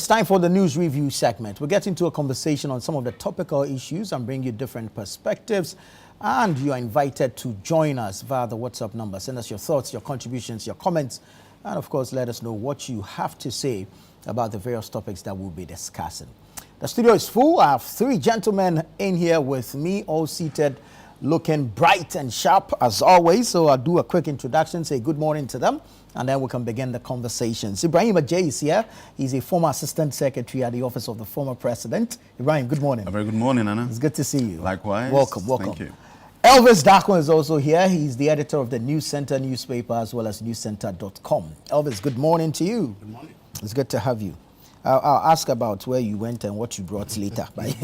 It's time for the news review segment. We'll get into a conversation on some of the topical issues and bring you different perspectives. And you are invited to join us via the WhatsApp number. Send us your thoughts, your contributions, your comments, and of course, let us know what you have to say about the various topics that we'll be discussing. The studio is full. I have three gentlemen in here with me, all seated, looking bright and sharp as always. So I'll do a quick introduction, say good morning to them, and then we can begin the conversations. Ibrahim Ajay is here. He's a former assistant secretary at the office of the former president. Ibrahim, good morning. A very good morning, Anna. It's good to see you. Likewise. Welcome. Thank you. Elvis Darko is also here. He's the editor of the News Center newspaper as well as newscenter.com. Elvis, good morning to you. Good morning. It's good to have you. I'll ask about where you went and what you brought later. But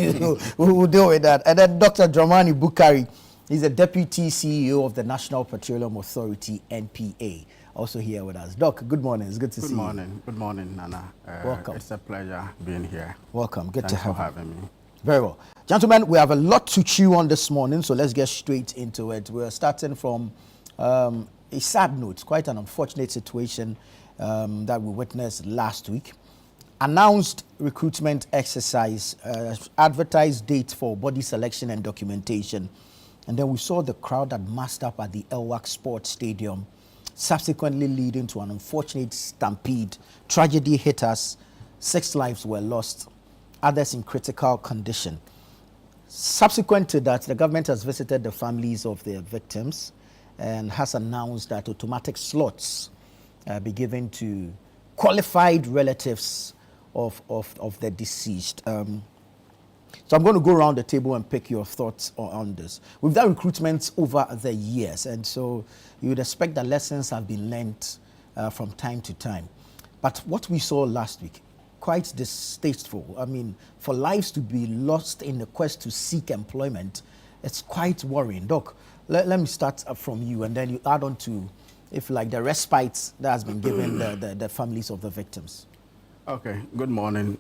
we'll deal with that. And then Dr. Dramani Bukari. He's a deputy CEO of the National Petroleum Authority, NPA. Also here with us. Doc, good morning. It's good to see you. Good morning, Nana. Welcome. It's a pleasure being here. Welcome. Good Thanks to have for you. having me. Very well. Gentlemen, we have a lot to chew on this morning, so let's get straight into it. We're starting from a sad note, quite an unfortunate situation that we witnessed last week. Announced recruitment exercise, advertised date for body selection and documentation. And then we saw the crowd that massed up at the Elwak Sports Stadium, subsequently leading to an unfortunate stampede. Tragedy hit us. 6 lives were lost, others in critical condition. Subsequent to that, the government has visited the families of the victims and has announced that automatic slots be given to qualified relatives of the deceased. So I'm going to go around the table and pick your thoughts on this. We've done recruitments over the years, and so you would expect that lessons have been learnt from time to time. But what we saw last week, quite distasteful. I mean, for lives to be lost in the quest to seek employment, it's quite worrying. Doc, let me start from you, and then you add on to, if like, the respite that has been given the families of the victims. Okay, good morning.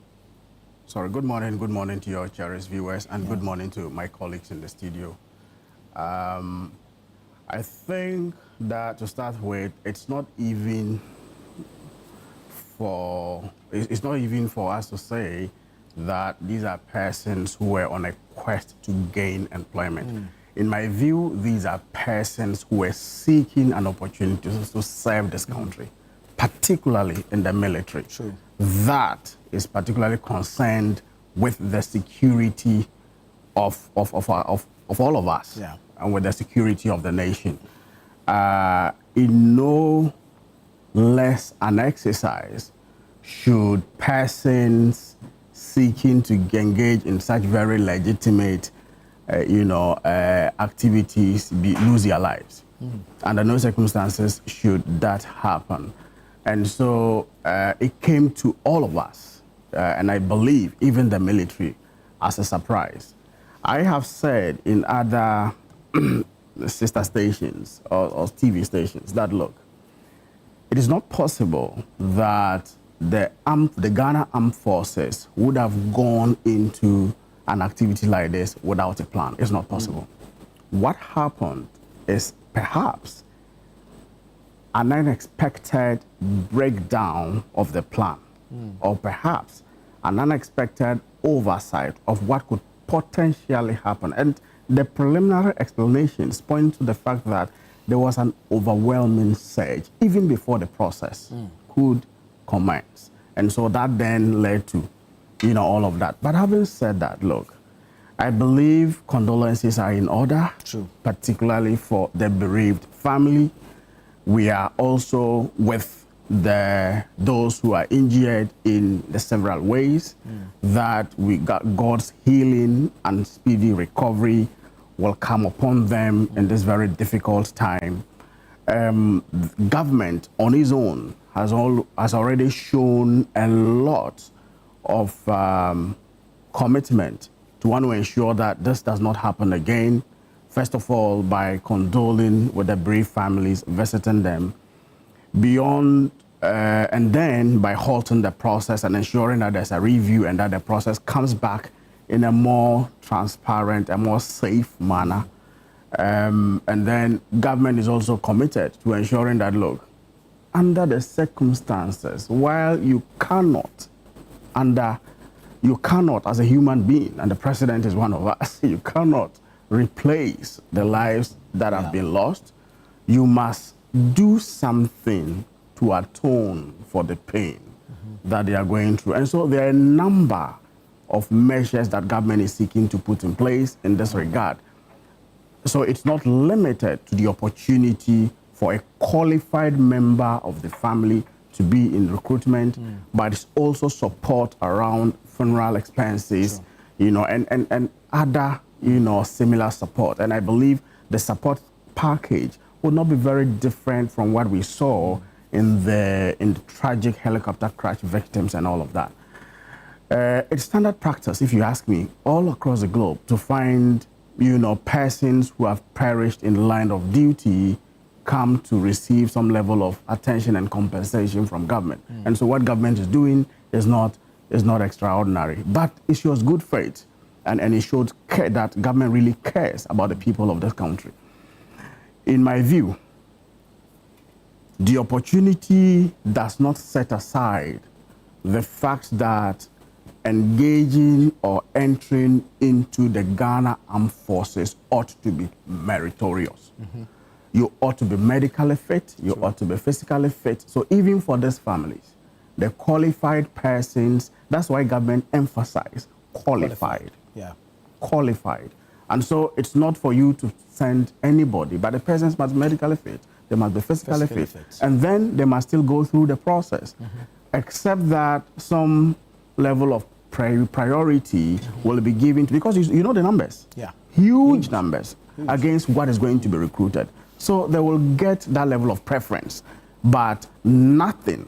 Good morning to your cherished viewers, and good morning to my colleagues in the studio. I think that to start with, it's not even for us to say that these are persons who were on a quest to gain employment. In my view, these are persons who were seeking an opportunity to serve this country, particularly in the military. True. That is particularly concerned with the security of all of us, and with the security of the nation. In no less an exercise should persons seeking to engage in such very legitimate activities lose their lives. Under no circumstances should that happen. And so it came to all of us, and I believe even the military, as a surprise. I have said in other sister stations or TV stations that, look, it is not possible that the Ghana Armed Forces would have gone into an activity like this without a plan. It's not possible. What happened is perhaps an unexpected breakdown of the plan, or perhaps an unexpected oversight of what could potentially happen. And the preliminary explanations point to the fact that there was an overwhelming surge even before the process could commence. And so that then led to, all of that. But having said that, look, I believe condolences are in order, particularly for the bereaved family. We are also with those who are injured in the several ways, that we got God's healing and speedy recovery will come upon them in this very difficult time. Government on its own has already shown a lot of commitment to want to ensure that this does not happen again. First of all, by condoling with the bereaved families, visiting them, and then by halting the process and ensuring that there's a review and that the process comes back in a more transparent and more safe manner. And then government is also committed to ensuring that, look, under the circumstances, while you cannot you cannot, as a human being, and the president is one of us, you cannot replace the lives that have been lost. You must do something to atone for the pain that they are going through. And so there are a number of measures that government is seeking to put in place in this regard. So it's not limited to the opportunity for a qualified member of the family to be in recruitment, but it's also support around funeral expenses, and other, similar support. And I believe the support package would not be very different from what we saw in the tragic helicopter crash victims and all of that. It's standard practice, if you ask me, all across the globe to find, persons who have perished in the line of duty come to receive some level of attention and compensation from government. And so what government is doing is not extraordinary, but it shows good faith, and it showed that government really cares about the people of this country. In my view, the opportunity does not set aside the fact that engaging or entering into the Ghana Armed Forces ought to be meritorious. You ought to be medically fit, you ought to be physically fit. So even for these families, the qualified persons, that's why government emphasizes qualified. Qualified. And so it's not for you to send anybody, but the persons must be medically fit, they must be physically fit. And then they must still go through the process. Except that some level of priority will be given to, because you know the numbers. Huge numbers against what is going to be recruited. So they will get that level of preference, but nothing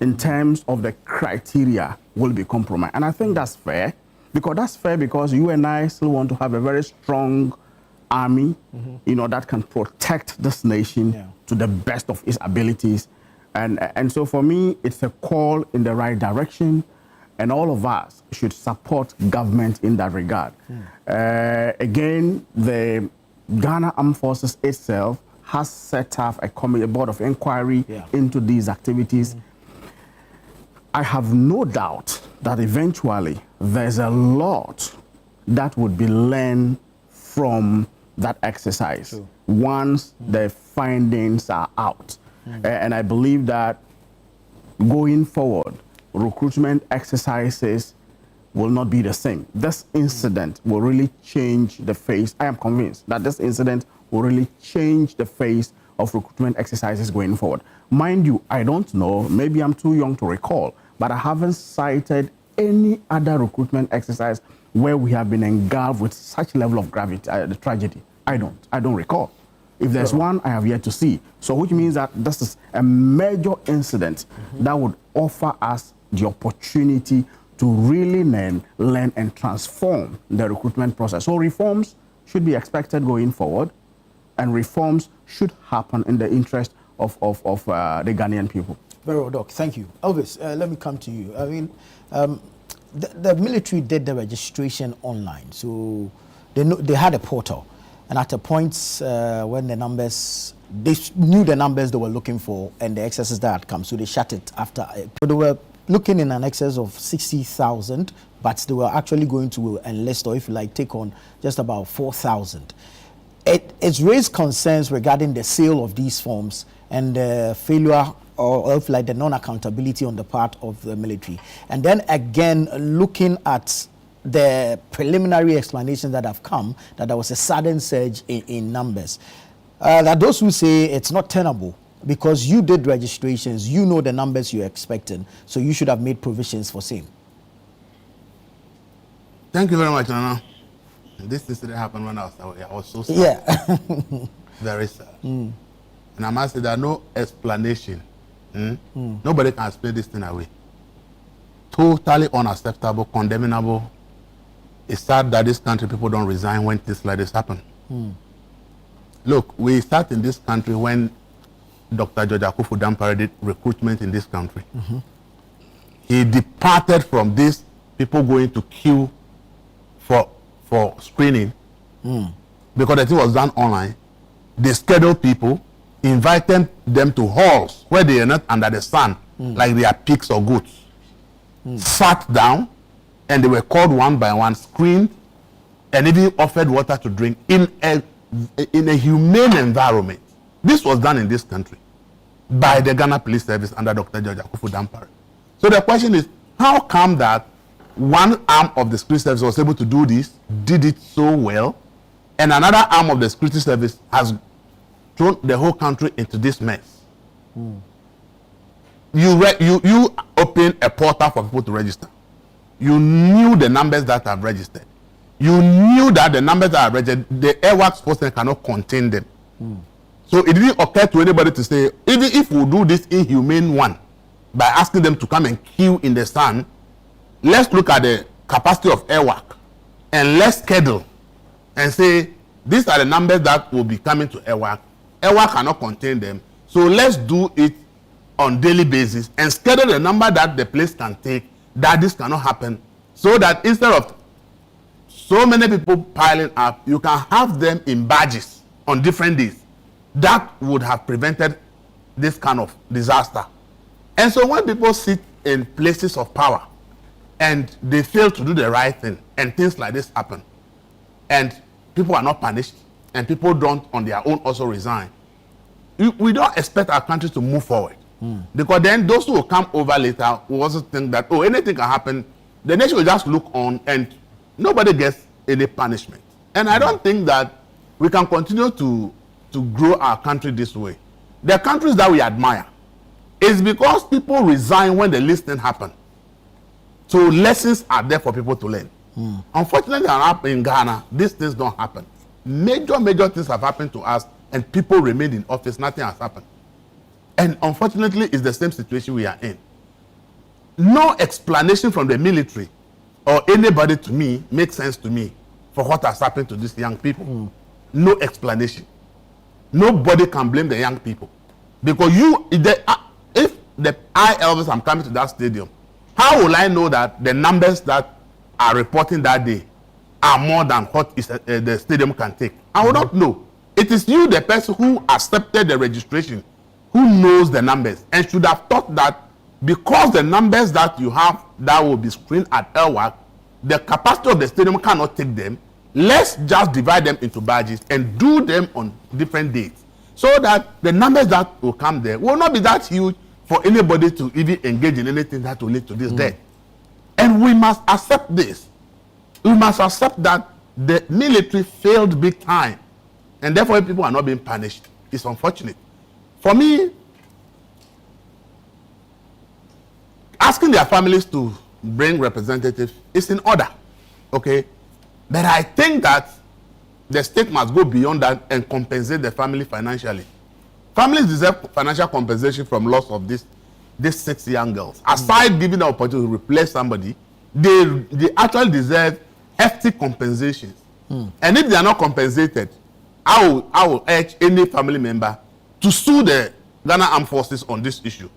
in terms of the criteria will be compromised. And I think that's fair, because you and I still want to have a very strong army, that can protect this nation to the best of its abilities. And so for me, it's a call in the right direction, and all of us should support government in that regard. Again, the Ghana Armed Forces itself has set up a board of inquiry into these activities. I have no doubt that eventually there's a lot that would be learned from that exercise once the findings are out. And I believe that going forward, recruitment exercises will not be the same. This incident will really change the face. I am convinced that this incident will really change the face of recruitment exercises going forward. Mind you, I don't know, maybe I'm too young to recall, but I haven't cited any other recruitment exercise where we have been engulfed with such level of gravity, the tragedy. I don't recall. If there's one, I have yet to see. So which means that this is a major incident that would offer us the opportunity to really learn and transform the recruitment process. So reforms should be expected going forward, and reforms should happen in the interest of the Ghanaian people. Very well, Doc. Thank you. Elvis, let me come to you. I mean, the military did the registration online, so they had a portal. And at a point when the numbers, they knew the numbers they were looking for and the excesses that had come, so they shut it after. So they were looking in an excess of 60,000, but they were actually going to enlist, or if you like, take on just about 4,000. It's raised concerns regarding the sale of these forms and the failure or if like the non-accountability on the part of the military. And then again, looking at the preliminary explanations that have come, that there was a sudden surge in numbers. That those who say it's not tenable because you did registrations, you know the numbers you're expecting, so you should have made provisions for same. Thank you very much, Nana. This incident happened when I was away. I was so sad. Yeah. Very sad. And I must say there no explanation. Nobody can explain this thing away. Totally unacceptable, condemnable. It's sad that this country people don't resign when things like this happen. Look, we start in this country when Dr. George Akufo-Dampare did recruitment in this country. He departed from this, people going to queue for screening because the thing was done online. They scheduled people, invited them to halls where they are not under the sun, like they are pigs or goats. sat down, and they were called one by one, screened, and even offered water to drink in a humane environment. This was done in this country by the Ghana Police Service under Dr. George Akuffo Dampare. So the question is, how come that one arm of the security service was able to do this, did it so well, and another arm of the security service has thrown the whole country into this mess? You open a portal for people to register. You knew the numbers that have registered. You knew that the numbers that are registered, the airworks person cannot contain them. So it didn't occur to anybody to say, even if we do this inhumane one by asking them to come and queue in the sun, let's look at the capacity of airwork and let's schedule and say, these are the numbers that will be coming to airwork. Airwork cannot contain them. So let's do it on daily basis and schedule the number that the place can take, that this cannot happen, so that instead of so many people piling up, you can have them in badges on different days. That would have prevented this kind of disaster. And so when people sit in places of power and they fail to do the right thing and things like this happen, and people are not punished and people don't on their own also resign, we don't expect our country to move forward. Because then those who will come over later will also think that, oh, anything can happen. The nation will just look on and nobody gets any punishment. And I don't think that we can continue to grow our country this way. The countries that we admire, it's because people resign when the least thing happen. So lessons are there for people to learn. Unfortunately, in Ghana, these things don't happen. Major things have happened to us and people remained in office, nothing has happened. And unfortunately, it's the same situation we are in. No explanation from the military or anybody to me makes sense to me for what has happened to these young people. No explanation. Nobody can blame the young people. Because if Elvis, I'm coming to that stadium, how will I know that the numbers that are reporting that day are more than what the stadium can take? I will not know. It is you, the person who accepted the registration, who knows the numbers and should have thought that because the numbers that you have that will be screened at airwork, the capacity of the stadium cannot take them. Let's just divide them into badges and do them on different dates so that the numbers that will come there will not be that huge for anybody to even engage in anything that will lead to this death. And we must accept this. We must accept that the military failed big time and therefore people are not being punished. It's unfortunate. For me, asking their families to bring representatives is in order, okay? But I think that the state must go beyond that and compensate the family financially. Families deserve financial compensation from loss of these 6 young girls. Aside giving the opportunity to replace somebody, they actually deserve hefty compensations. And if they are not compensated, I will urge any family member to sue the Ghana Armed Forces on this issue.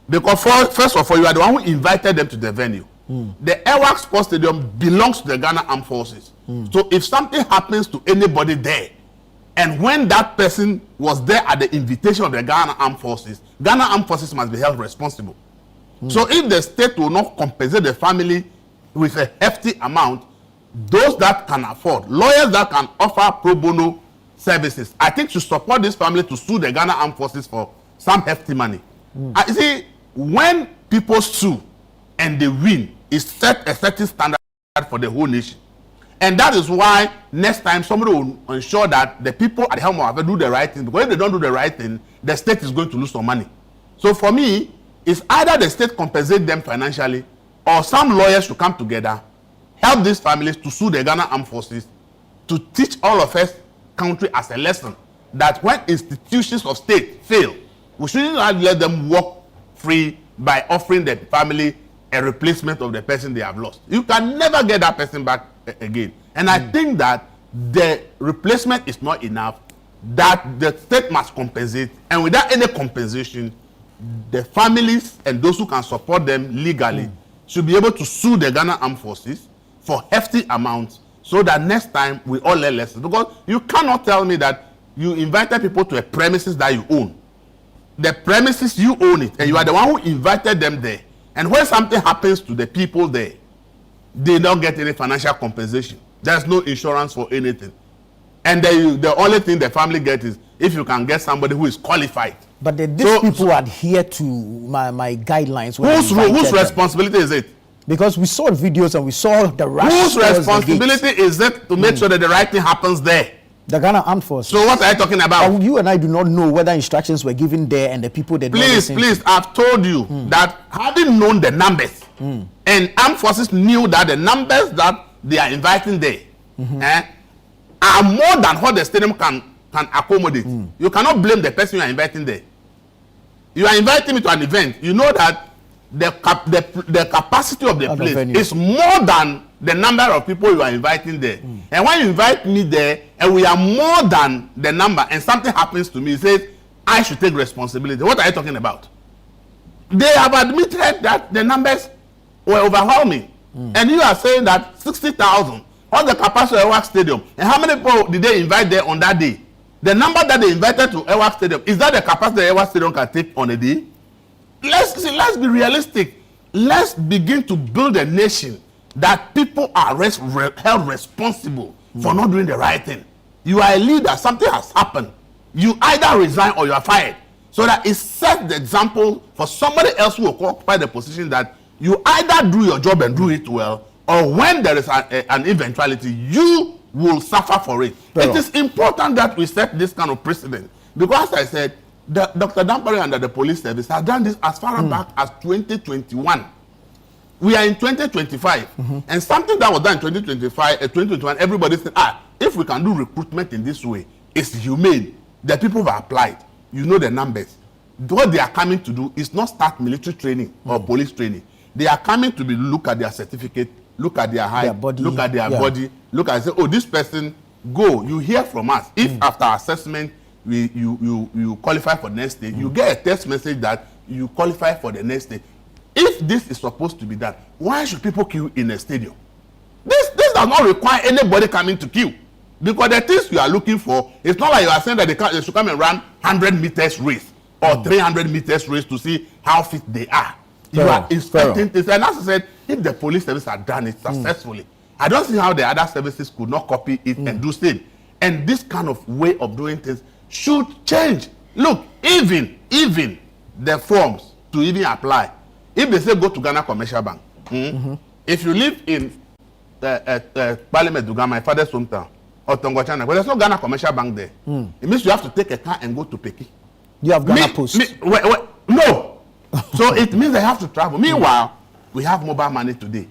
Because first of all, you are the one who invited them to the venue. The Airworks Sports Stadium belongs to the Ghana Armed Forces. So if something happens to anybody there, and when that person was there at the invitation of the Ghana Armed Forces must be held responsible. So if the state will not compensate the family with a hefty amount, those that can afford, lawyers that can offer pro bono services, I think should support this family to sue the Ghana Armed Forces for some hefty money. You see, when people sue and they win, it set a certain standard for the whole nation. And that is why next time somebody will ensure that the people at the helm of affairs do the right thing. Because if they don't do the right thing, the state is going to lose some money. So for me, it's either the state compensate them financially or some lawyers should come together, help these families to sue the Ghana Armed Forces to teach all of us country as a lesson that when institutions of state fail, we shouldn't let them walk free by offering the family a replacement of the person they have lost. You can never get that person back again. And I think that the replacement is not enough, that the state must compensate, and without any compensation, the families and those who can support them legally should be able to sue the Ghana Armed Forces for hefty amounts so that next time we all learn lessons. Because you cannot tell me that you invited people to a premises that you own. The premises, you own it, and you are the one who invited them there. And when something happens to the people there, they don't get any financial compensation. There's no insurance for anything. And the only thing the family gets is if you can get somebody who is qualified. But these people adhere to my guidelines. Whose responsibility is it? Because we saw videos and we saw the rush. Whose responsibility is it to make sure that the right thing happens there? The Ghana Armed Forces. So what are you talking about? You and I do not know whether instructions were given there and the people that Please, I've told you that having known the numbers and Armed Forces knew that the numbers that they are inviting there are more than what the stadium can accommodate. You cannot blame the person you are inviting there. You are inviting me to an event. You know that the capacity of the place is more than the number of people you are inviting there. And when you invite me there and we are more than the number and something happens to me, it says I should take responsibility. What are you talking about? They have admitted that the numbers were overwhelming. And you are saying that 60,000, what's the capacity of Ewak Stadium? And how many people did they invite there on that day? The number that they invited to Ewak Stadium, is that the capacity that Ewak Stadium can take on a day? Let's be realistic. Let's begin to build a nation that people are held responsible for not doing the right thing. You are a leader, something has happened. You either resign or you are fired. So that it sets the example for somebody else who will occupy the position that you either do your job and do it well, or when there is an eventuality, you will suffer for it. It is important that we set this kind of precedent. Because as I said, Dr. Dampare under the police service has done this as far back as 2021. We are in 2025, and something that was done in 2021, everybody said, if we can do recruitment in this way, it's humane. The people have applied. You know the numbers. What they are coming to do is not start military training or police training. They are coming to look at their certificate, look at their height, look at their body, look at say, oh, this person, go. You hear from us. If after assessment you qualify for the next stage, you get a text message that you qualify for the next stage. If this is supposed to be done, why should people queue in a stadium? This does not require anybody coming to queue. Because the things you are looking for, it's not like you are saying that they should come and run 100 meters race or 300 meters race to see how fit they are. You are inspecting this. And as I said, if the police service had done it successfully, I don't see how the other services could not copy it and do same. And this kind of way of doing things should change. Look, even the forms to even apply, if they say go to Ghana Commercial Bank, if you live in Parliament Duga, my father's hometown, or Tongochana, but there's no Ghana Commercial Bank there. It means you have to take a car and go to Peki. You have Ghana Post. No. So it means they have to travel. Meanwhile, we have mobile money today,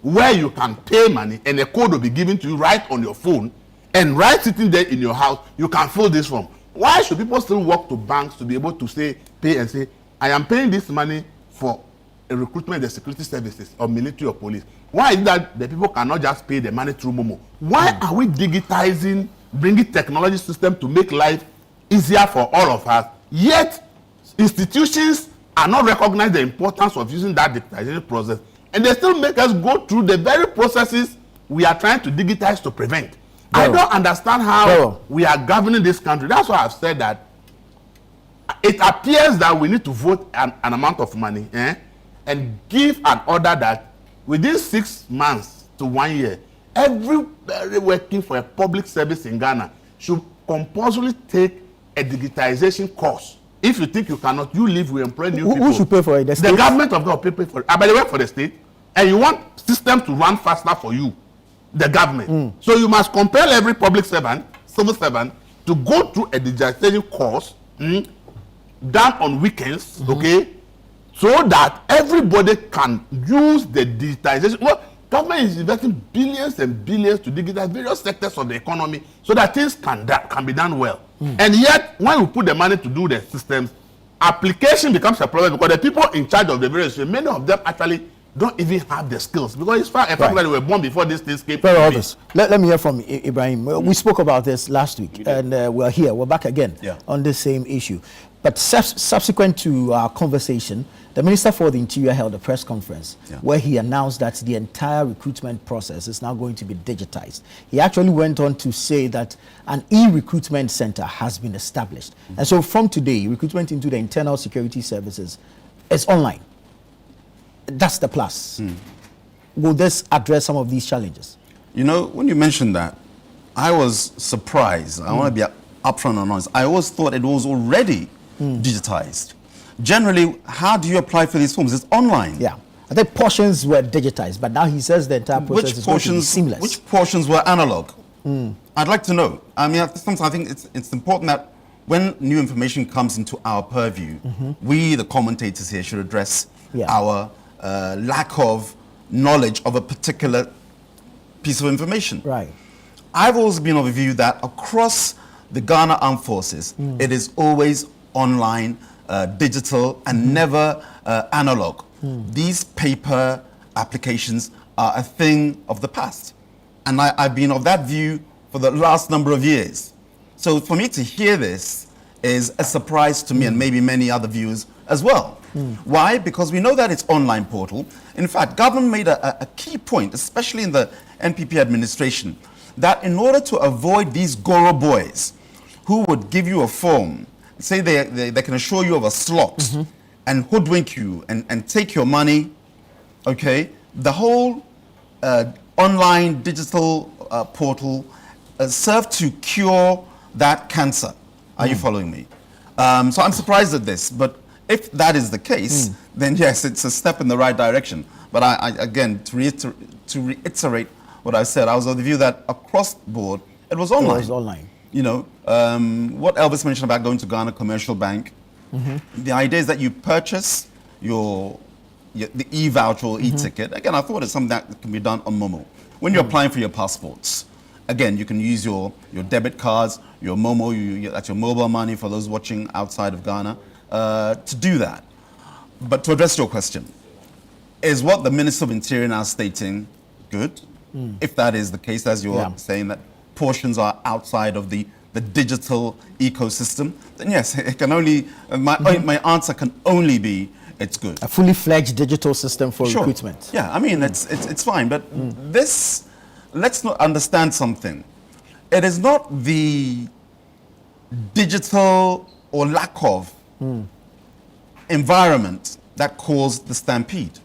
where you can pay money and a code will be given to you right on your phone, and right sitting there in your house, you can fill this form. Why should people still walk to banks to be able to pay and say, I am paying this money for a recruitment, the security services or military or police? Why is it that the people cannot just pay the money through Momo? Why are we digitizing, bringing technology system to make life easier for all of us, yet institutions are not recognize the importance of using that digitization process, and they still make us go through the very processes we are trying to digitize to prevent? I don't understand how we are governing this country. That's why I've said that it appears that we need to vote an amount of money and give an order that within 6 months to 1 year, everybody working for a public service in Ghana should compulsorily take a digitization course. If you think you cannot, you leave, we employ new people. Who should pay for it? The government of God pay for it. But they work for the state, and you want systems to run faster for you, the government. So you must compel every public servant, civil servant, to go through a digitization course done on weekends, okay, so that everybody can use the digitization. Well, government is investing billions and billions to digitize various sectors of the economy so that things can be done well. And yet, when we put the money to do the systems, application becomes a problem because the people in charge of the various, many of them actually don't even have the skills, because it's a fact that they were born before these things came. Very obvious. Let me hear from Ibrahim. We spoke about this last week, and we're back again on the same issue. But subsequent to our conversation, the Minister for the Interior held a press conference where he announced that the entire recruitment process is now going to be digitized. He actually went on to say that an e-recruitment center has been established. And so from today, recruitment into the internal security services is online. that's the plus. Will this address some of these challenges? You know, when you mentioned that, I was surprised. I want to be upfront and honest. I always thought it was already digitized. Generally, how do you apply for these forms? It's online. Yeah. I think portions were digitized, but now he says the entire process is going to be seamless. Which portions were analog? I'd like to know. I mean, sometimes I think it's important that when new information comes into our purview, we, the commentators here, should address our lack of knowledge of a particular piece of information. Right. I've always been of a view that across the Ghana Armed Forces, it is always online, digital, and never analog. These paper applications are a thing of the past. And I've been of that view for the last number of years. So for me to hear this is a surprise to me and maybe many other viewers as well. Why? Because we know that it's online portal. In fact, government made a key point, especially in the NPP administration, that in order to avoid these Goro boys who would give you a form, say they can assure you of a slot and hoodwink you and take your money, okay, the whole online digital portal served to cure that cancer. Are you following me? So I'm surprised at this, but if that is the case, then yes, it's a step in the right direction. But I again, to reiterate what I said, I was of the view that across the board, it was online. It was online. You know, what Elvis mentioned about going to Ghana Commercial Bank, the idea is that you purchase the e-voucher or e-ticket. Again, I thought it's something that can be done on Momo. When you're applying for your passports, again, you can use your debit cards, your Momo, that's your mobile money for those watching outside of Ghana, to do that. But to address your question, is what the Minister of Interior now stating good? If that is the case, as you're saying, that portions are outside of the digital ecosystem, then yes, it can only, my answer can only be, it's good. A fully fledged digital system for recruitment. Yeah, I mean, it's fine, but this, let's not understand something. It is not the digital or lack of environment that caused the stampede.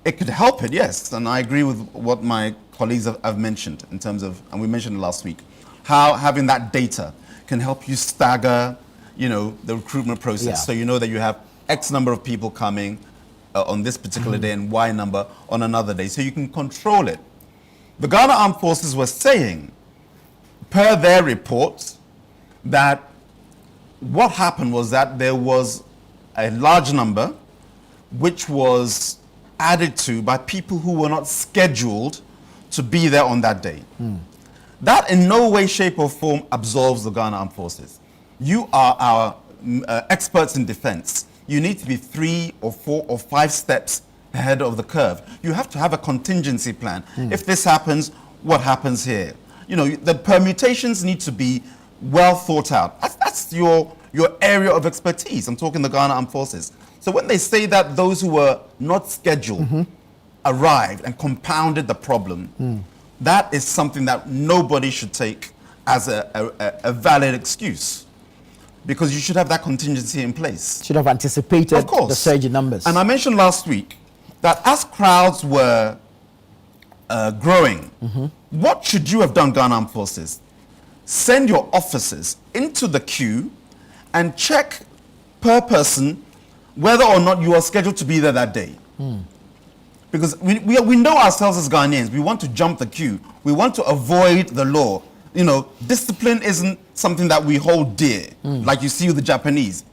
It could help it, yes, and I agree with what my colleagues have mentioned in terms of, and we mentioned it last week, how having that data can help you stagger, you know, the recruitment process. So you know that you have X number of people coming on this particular day and Y number on another day, so you can control it. The Ghana Armed Forces were saying, per their reports, that what happened was that there was a large number which was added to by people who were not scheduled to be there on that day. That in no way, shape or form absolves the Ghana Armed Forces. You are our experts in defense. You need to be 3 or 4 or 5 steps ahead of the curve. You have to have a contingency plan. If this happens, what happens here? You know, the permutations need to be well thought out. That's your area of expertise. I'm talking the Ghana Armed Forces. So when they say that those who were not scheduled arrived and compounded the problem, that is something that nobody should take as a valid excuse. Because you should have that contingency in place. Should have anticipated the surge in numbers. And I mentioned last week that as crowds were growing, what should you have done, Ghana Armed Forces? Send your officers into the queue and check per person whether or not you are scheduled to be there that day. Because we know ourselves as Ghanaians, we want to jump the queue. We want to avoid the law. You know, discipline isn't something that we hold dear, like you see with the Japanese.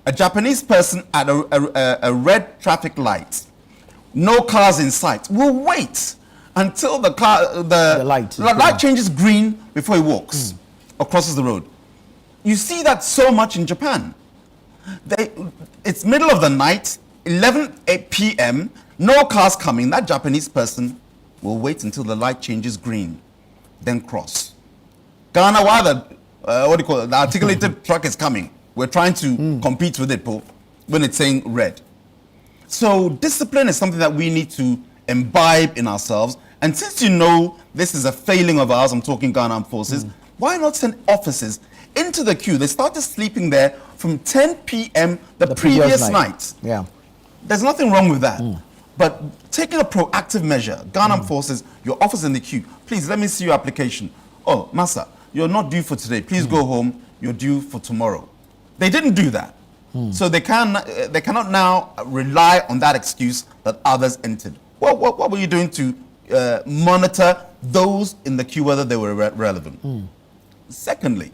A Japanese person at a red traffic light, no cars in sight, will wait until the light changes green before he walks or crosses the road. You see that so much in Japan. It's middle of the night, 11 p.m., no cars coming. That Japanese person will wait until the light changes green, then cross. Ghana, while the articulated truck is coming, we're trying to compete with it when it's saying red. So discipline is something that we need to imbibe in ourselves. And since you know this is a failing of ours, I'm talking Ghana Armed Forces, why not send officers into the queue? They started sleeping there from 10 p.m. the previous night. Yeah. There's nothing wrong with that. But taking a proactive measure, Ghana Armed Forces, your office in the queue, please let me see your application. Oh, Massa, you're not due for today. Please go home. You're due for tomorrow. They didn't do that. So they cannot now rely on that excuse that others entered. What were you doing to monitor those in the queue, whether they were relevant? Secondly,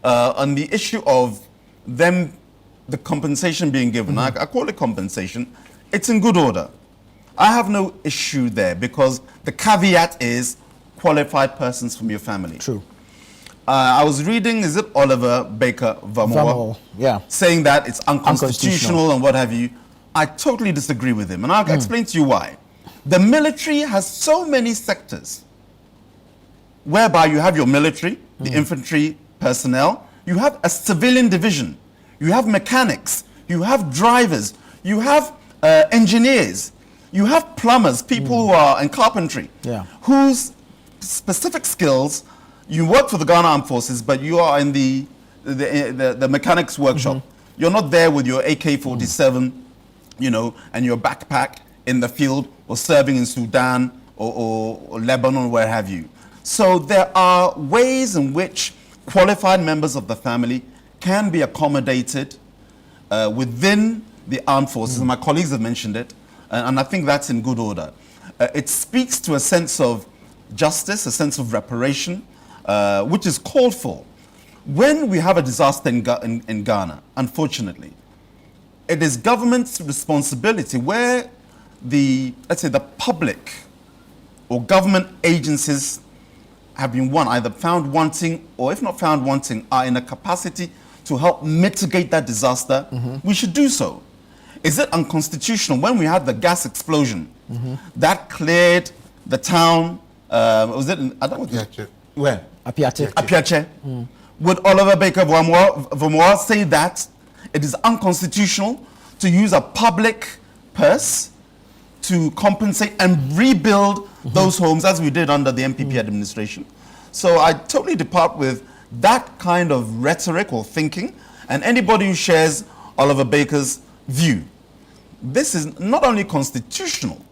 on the issue of them, the compensation being given, I call it compensation, it's in good order. I have no issue there because the caveat is qualified persons from your family. True. I was reading, is it Oliver Baker Vamoa, yeah, saying that it's unconstitutional and what have you. I totally disagree with him, and I'll explain to you why. The military has so many sectors whereby you have your military, the infantry personnel, you have a civilian division, you have mechanics, you have drivers, you have engineers, you have plumbers, people who are in carpentry, whose specific skills, you work for the Ghana Armed Forces, but you are in the mechanics workshop. You're not there with your AK-47, you know, and your backpack in the field or serving in Sudan or Lebanon or where have you. So there are ways in which qualified members of the family can be accommodated within the armed forces. And my colleagues have mentioned it, and I think that's in good order. It speaks to a sense of justice, a sense of reparation, which is called for. When we have a disaster in Ghana, unfortunately, it is government's responsibility where let's say the public or government agencies have been either found wanting or if not found wanting, are in a capacity to help mitigate that disaster, we should do so. Is it unconstitutional when we had the gas explosion that cleared the town? Was it? I don't know. Where? Apiache. Would Oliver Baker Vamoa say that it is unconstitutional to use a public purse to compensate and rebuild those homes as we did under the MPP administration? So I totally depart with that kind of rhetoric or thinking, and anybody who shares Oliver Baker's view. This is not only constitutional.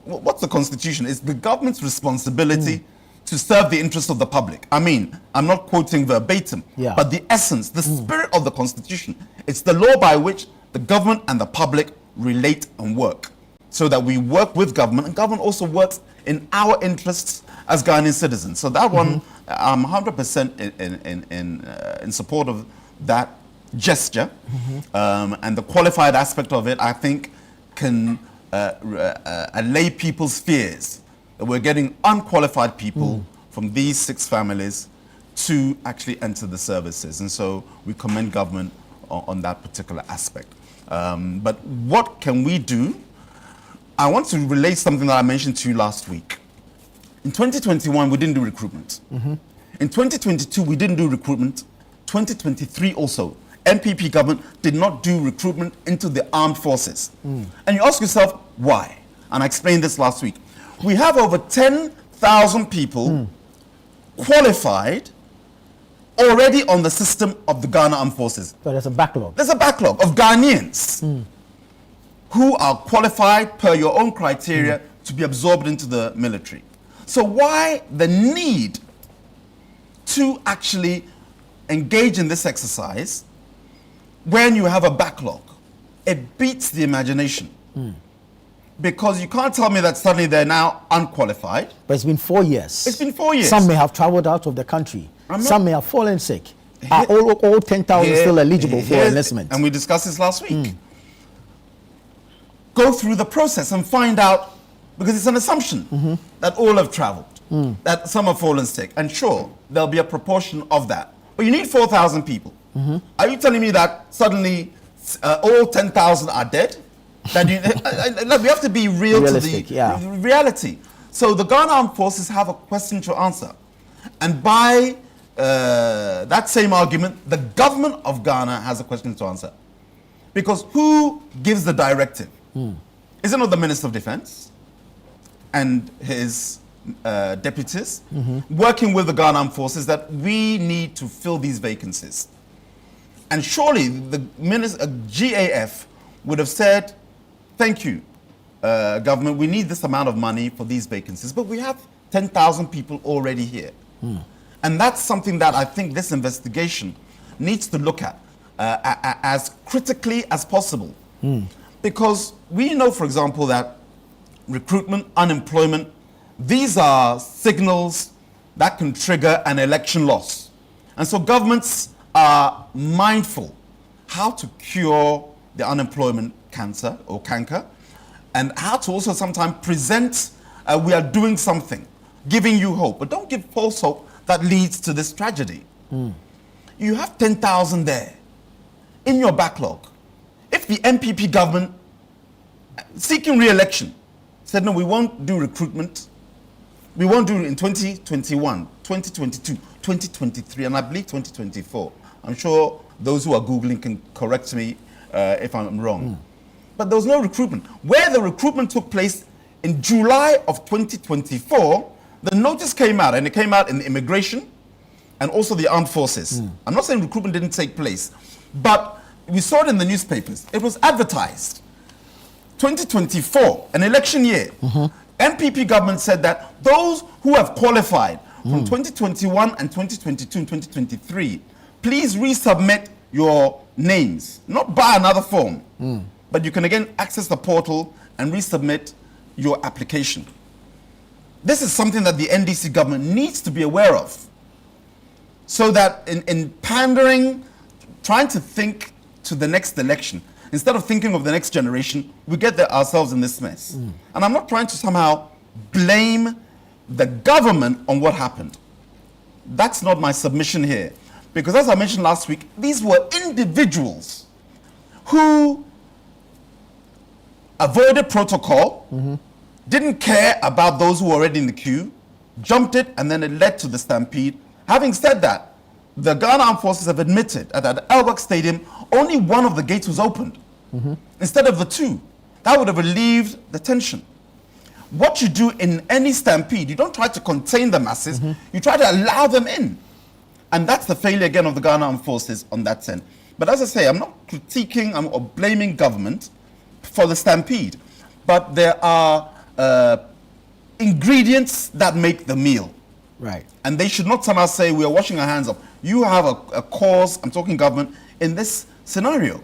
What's the Constitution? It's the government's responsibility to serve the interests of the public. I mean, I'm not quoting verbatim, but the essence, the spirit of the Constitution, it's the law by which the government and the public relate and work, so that we work with government, and government also works in our interests as Ghanaian citizens. So that one, I'm 100% in support of that gesture, and the qualified aspect of it, I think, can allay people's fears that we're getting unqualified people from these 6 families to actually enter the services. And so we commend government on that particular aspect. But what can we do? I want to relate something that I mentioned to you last week. In 2021, we didn't do recruitment. In 2022, we didn't do recruitment. 2023 also. MPP government did not do recruitment into the armed forces. And you ask yourself, why? And I explained this last week. We have over 10,000 people qualified already on the system of the Ghana Armed Forces. So there's a backlog. There's a backlog of Ghanaians who are qualified per your own criteria to be absorbed into the military. So why the need to actually engage in this exercise when you have a backlog? It beats the imagination. Because you can't tell me that suddenly they're now unqualified. But it's been 4 years. It's been 4 years. Some may have traveled out of the country. Some may have fallen sick. Are all 10,000 still eligible for enlistment? And we discussed this last week. Go through the process and find out, because it's an assumption that all have traveled, that some have fallen sick. And sure, there'll be a proportion of that. But you need 4,000 people. Are you telling me that suddenly all 10,000 are dead? That we have to be realistic to the reality. So the Ghana Armed Forces have a question to answer. And by that same argument, the government of Ghana has a question to answer. Because who gives the directive? Is it not the Minister of Defense and his deputies working with the Ghana Armed Forces that we need to fill these vacancies? And surely the GAF would have said, thank you, government, we need this amount of money for these vacancies, but we have 10,000 people already here. And that's something that I think this investigation needs to look at as critically as possible. Because we know, for example, that recruitment, unemployment, these are signals that can trigger an election loss. And so governments are mindful how to cure the unemployment cancer or canker, and how to also sometimes present we are doing something, giving you hope. But don't give false hope that leads to this tragedy. You have 10,000 there in your backlog. If the MPP government seeking re-election said, no, we won't do recruitment, we won't do it in 2021, 2022, 2023, and I believe 2024. I'm sure those who are Googling can correct me if I'm wrong. But there was no recruitment. Where the recruitment took place in July of 2024, the notice came out, and it came out in the immigration and also the armed forces. I'm not saying recruitment didn't take place, but we saw it in the newspapers. It was advertised. 2024, an election year. MPP government said that those who have qualified from 2021 and 2022 and 2023, please resubmit your names, not by another form, but you can again access the portal and resubmit your application. This is something that the NDC government needs to be aware of, so that in pandering, trying to think to the next election, instead of thinking of the next generation, we get ourselves in this mess. And I'm not trying to somehow blame the government on what happened. That's not my submission here. Because as I mentioned last week, these were individuals who avoided protocol, didn't care about those who were already in the queue, jumped it, and then it led to the stampede. Having said that, the Ghana Armed Forces have admitted that at Elbak Stadium, only one of the gates was opened instead of the two. That would have relieved the tension. What you do in any stampede, you don't try to contain the masses, you try to allow them in. And that's the failure again of the Ghana Armed Forces on that sense. But as I say, I'm not critiquing or blaming government for the stampede, but there are ingredients that make the meal. Right. And they should not somehow say we are washing our hands of. You have a cause, I'm talking government, in this scenario.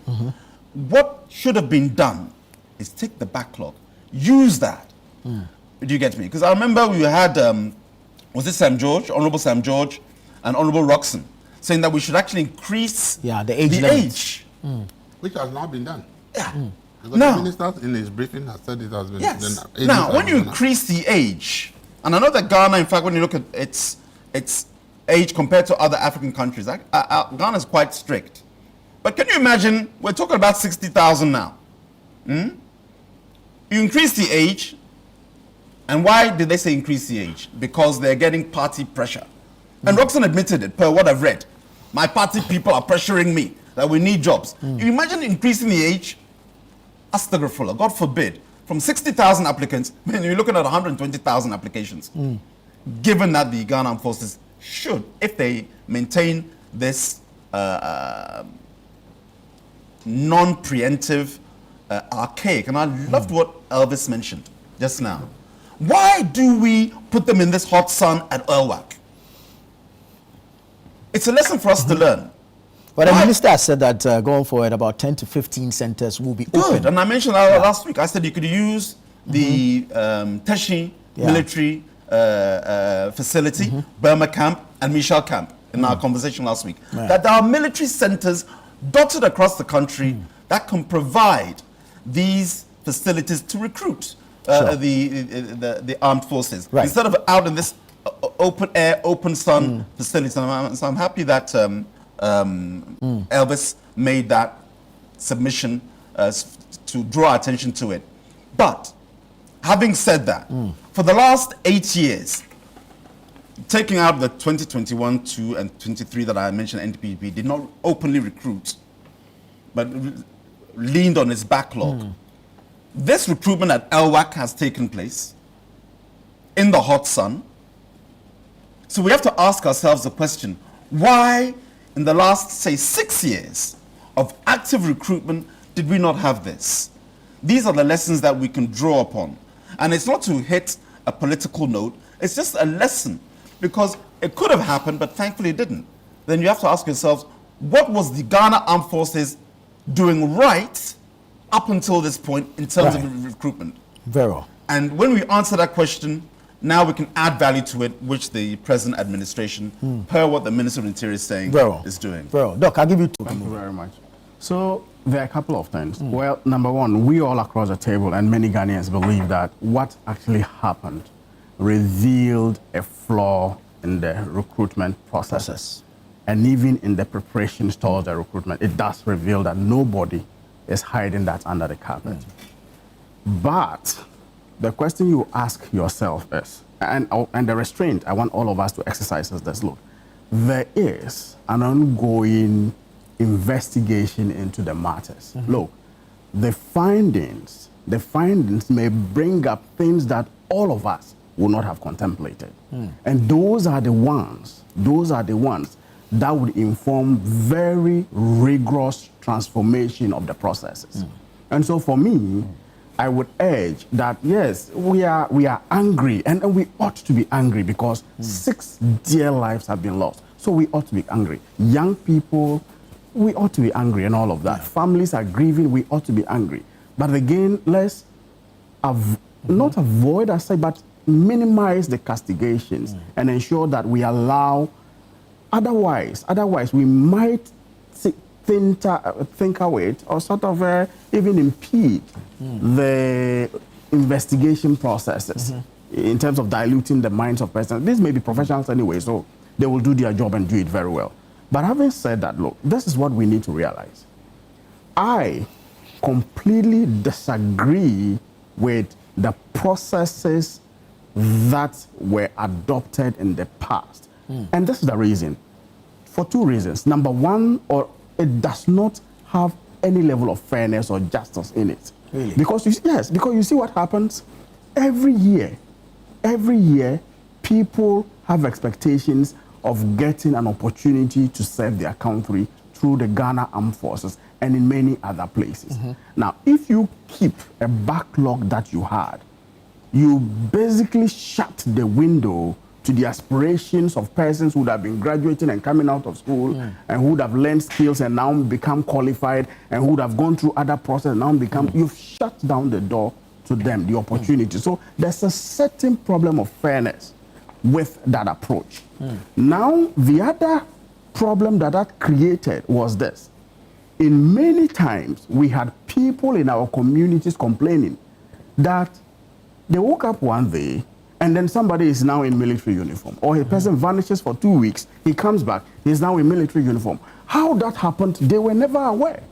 What should have been done is take the backlog, use that. Do you get me? Because I remember we had, was it Sam George, Honorable Sam George, and Honorable Roxon, saying that we should actually increase the age limit. Which has now been done. Because Now- the minister in his briefing has said it has been Yes. done. Now, when you increase the age, and I know that Ghana, in fact, when you look at its age compared to other African countries, Ghana is quite strict. But can you imagine, we're talking about 60,000 now. You increase the age, and why did they say increase the age? Because they're getting party pressure. And Roxon admitted it, per what I've read. My party people are pressuring me that we need jobs. You imagine increasing the age? Astaghfirullah, God forbid. From 60,000 applicants, when you're looking at 120,000 applications. Given that the Ghana Armed Forces should, if they maintain this non-preemptive, archaic, and I loved what Elvis mentioned just now. Why do we put them in this hot sun at Elwak? It's a lesson for us to learn. But the Why? minister has said that going forward, about 10 to 15 centers will be Good. open. And I mentioned that last week. I said you could use the Teshi military facility, Burma camp, and Michel camp in our conversation last week. That there are military centers dotted across the country that can provide these facilities to recruit the armed forces. Right. Instead of out in this open air, open sun facility. So I'm happy that Elvis made that submission to draw attention to it. But having said that, for the last 8 years, taking out the 2021, 2, and 23 that I mentioned, NPP did not openly recruit, but leaned on its backlog. This recruitment at Elwak has taken place in the hot sun. So we have to ask ourselves the question, why in the last, say, 6 years of active recruitment did we not have this? these are the lessons that we can draw upon. And it's not to hit a political note, it's just a lesson, because it could have happened, but thankfully it didn't. Then you have to ask yourselves, what was the Ghana Armed Forces doing right up until this point in terms of recruitment? Very well. And when we answer that question, now we can add value to it, which the present administration, per what the Minister of Interior is saying, is doing. Very well. Doc, I'll give you two. Thank you very much. So there are a couple of things. Well, number one, we all across the table and many Ghanaians believe that what actually happened revealed a flaw in the recruitment process. And even in the preparations towards the recruitment, it does reveal that nobody is hiding that under the carpet. But the question you ask yourself is, and the restraint I want all of us to exercise is this: look, there is an ongoing investigation into the matters. Look, the findings may bring up things that all of us would not have contemplated. And those are the ones that would inform very rigorous transformation of the processes. And so for me, I would urge that, yes, we are angry, and we ought to be angry because 6 dear lives have been lost. So we ought to be angry. Young people, we ought to be angry and all of that. Families are grieving, we ought to be angry. But again, let's not avoid, I say, but minimize the castigations and ensure that we allow, otherwise we might think away or sort of even impede the investigation processes in terms of diluting the minds of persons. These may be professionals anyway, so they will do their job and do it very well. But having said that, look, this is what we need to realize. I completely disagree with the processes that were adopted in the past. And this is the reason. For 2 reasons. Number one, it does not have any level of fairness or justice in it. Really? Because you see what happens every year, people have expectations of getting an opportunity to serve their country through the Ghana Armed Forces and in many other places. Now, if you keep a backlog that you had, you basically shut the window to the aspirations of persons who would have been graduating and coming out of school and who would have learned skills and now become qualified and who would have gone through other processes and now become, you've shut down the door to them, the opportunity. So there's a certain problem of fairness with that approach. Now, the other problem that created was this. In many times, we had people in our communities complaining that they woke up one day and then somebody is now in military uniform, or a person vanishes for 2 weeks, he comes back, he's now in military uniform. How that happened, they were never aware.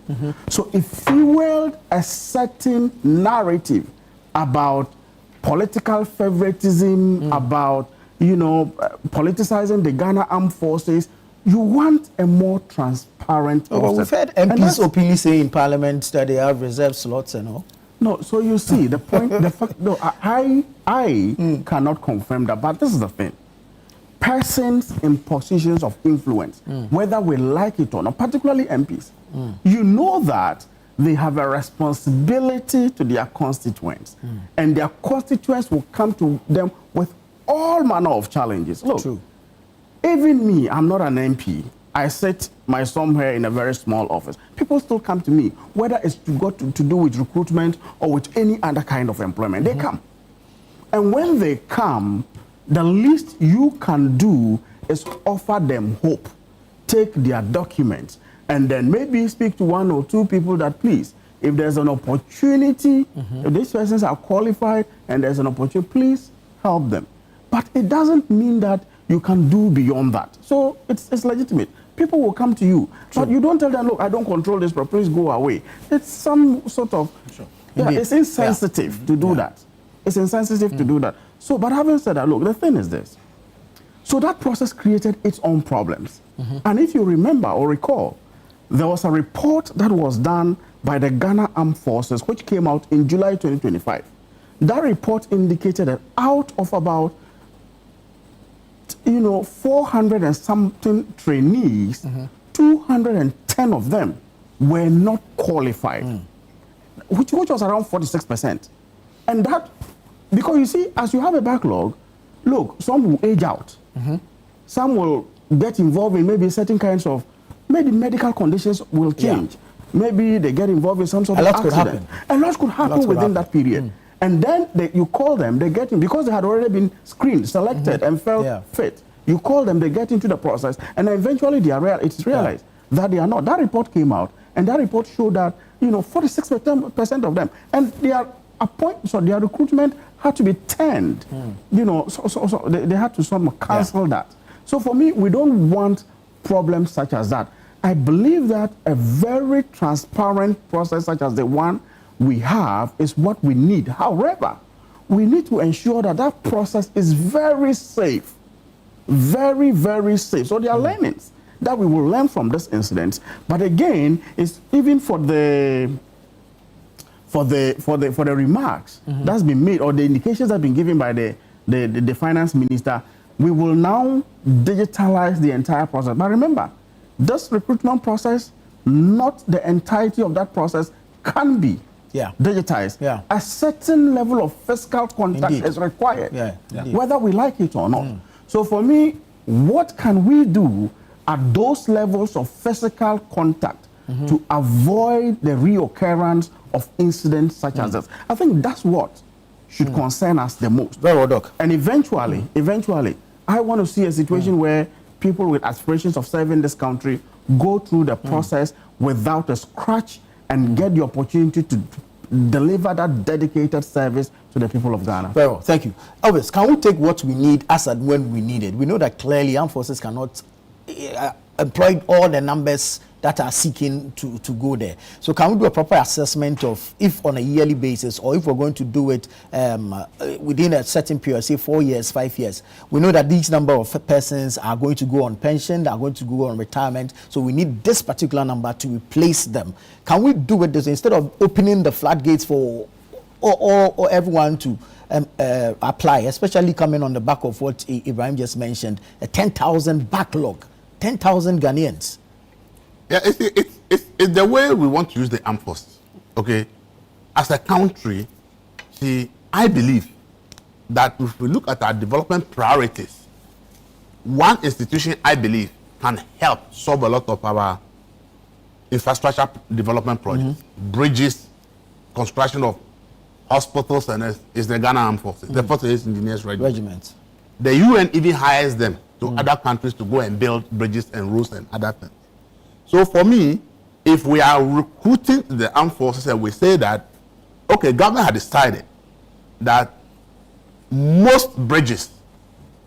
So it fueled a certain narrative about political favoritism, about, politicizing the Ghana Armed Forces. You want a more transparent process. Well, we've heard MPs openly say in Parliament that they have reserved slots and all. No, so you see, the point, the fact, no, I cannot confirm that, but this is the thing. Persons in positions of influence, whether we like it or not, particularly MPs, you know that they have a responsibility to their constituents, and their constituents will come to them with all manner of challenges. Look, True. Even me, I'm not an MP. I sit somewhere in a very small office. People still come to me, whether it's to do with recruitment or with any other kind of employment. They come. And when they come, the least you can do is offer them hope. Take their documents and then maybe speak to 1 or 2 people that, please, if there's an opportunity, if these persons are qualified and there's an opportunity, please help them. But it doesn't mean that you can do beyond that. So it's legitimate. People will come to you, but you don't tell them, look, I don't control this, but please go away. It's some sort of, it's insensitive to do that. It's insensitive to do that. So, but having said that, look, the thing is this. So that process created its own problems. And if you remember or recall, there was a report that was done by the Ghana Armed Forces, which came out in July 2025. That report indicated that out of about 400 and something trainees, 210 of them were not qualified. which was around 46%. And that, because you see, as you have a backlog, look, some will age out. Some will get involved in maybe certain kinds of, maybe medical conditions will change. Maybe they get involved in some sort of accident. A lot could happen within that period. And then you call them, they get in, because they had already been screened, selected, and felt fit. You call them, they get into the process, and then eventually it's realized that they are not. That report came out, and that report showed that, 46% of them, and their their recruitment had to be turned. So they had to sort of cancel that. So for me, we don't want problems such as that. I believe that a very transparent process such as the one we have is what we need. However, we need to ensure that that process is very safe. Very, very safe. So there are learnings that we will learn from this incident. But again, it's even for the remarks that's been made, or the indications that have been given by the finance minister, we will now digitalize the entire process. But remember, this recruitment process, not the entirety of that process can be digitized. A certain level of physical contact is required, whether we like it or not. So for me, what can we do at those levels of physical contact to avoid the reoccurrence of incidents such as this? I think that's what should concern us the most. Very well, Doc. And eventually, I want to see a situation where people with aspirations of serving this country go through the process without a scratch and get the opportunity to deliver that dedicated service to the people of Ghana. Very well, thank you. Elvis, can we take what we need as and when we need it? We know that clearly armed forces cannot employ all the numbers that are seeking to go there. So can we do a proper assessment of if on a yearly basis, or if we're going to do it within a certain period, say 4 years, 5 years? We know that these number of persons are going to go on pension, they are going to go on retirement, so we need this particular number to replace them. Can we do it this instead of opening the floodgates for or everyone to apply, especially coming on the back of what Ibrahim just mentioned, a 10,000 backlog, 10,000 Ghanaians? Yeah, it's the way we want to use the armed forces. Okay, as a country, see, I believe that if we look at our development priorities, one institution I believe can help solve a lot of our infrastructure development projects, bridges, construction of hospitals, and is the Ghana Armed Forces, the Forces Engineers Regiment. The UN even hires them to other countries to go and build bridges and roads and other things. So for me, if we are recruiting the armed forces and we say that, okay, government had decided that most bridges,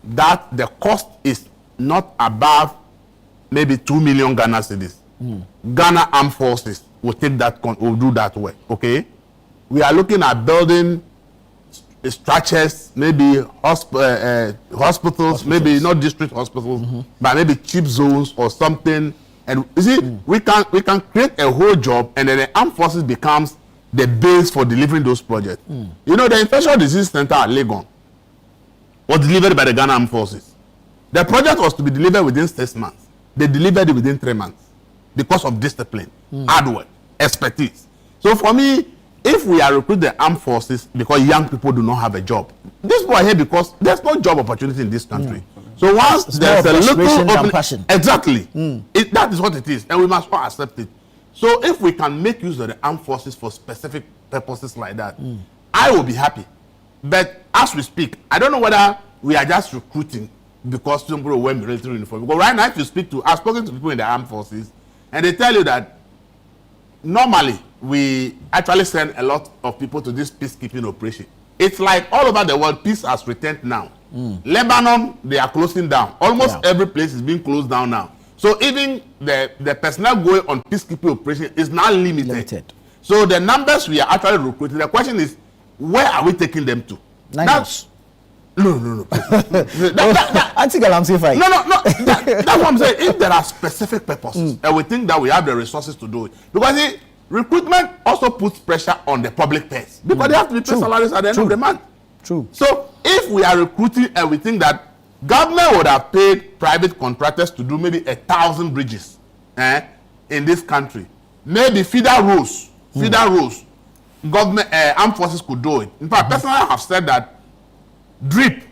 that the cost is not above maybe 2 million Ghana cedis. Ghana Armed Forces will take that, will do that work, okay? We are looking at building structures, maybe hospitals, maybe not district hospitals, but maybe cheap zones or something. And you see, we can create a whole job, and then the armed forces becomes the base for delivering those projects. You know, the infectious disease center at Legon was delivered by the Ghana Armed Forces. The project was to be delivered within 6 months. They delivered it within 3 months because of discipline, hard work, expertise. So for me, if we are recruiting the armed forces because young people do not have a job, these people are here because there's no job opportunity in this country. So once there's a little opening, exactly, that is what it is, and we must all accept it. So if we can make use of the armed forces for specific purposes like that, I will be happy. But as we speak, I don't know whether we are just recruiting because some people wear military uniform. Because right now, if you speak to, I've spoken to people in the armed forces, and they tell you that normally we actually send a lot of people to this peacekeeping operation. It's like all over the world, peace has returned now. Lebanon, they are closing down. Almost every place is being closed down now. So even the personnel going on peacekeeping operation is now limited. So the numbers we are actually recruiting, the question is, where are we taking them to? No. I think I'm safe. No. That's what I'm saying. If there are specific purposes, and we think that we have the resources to do it, because recruitment also puts pressure on the public purse, because they have to be paid salaries at the end of the month. So if we are recruiting and we think that government would have paid private contractors to do maybe 1,000 bridges in this country, maybe feeder roads, government armed forces could do it. In fact, personally, I have said that drip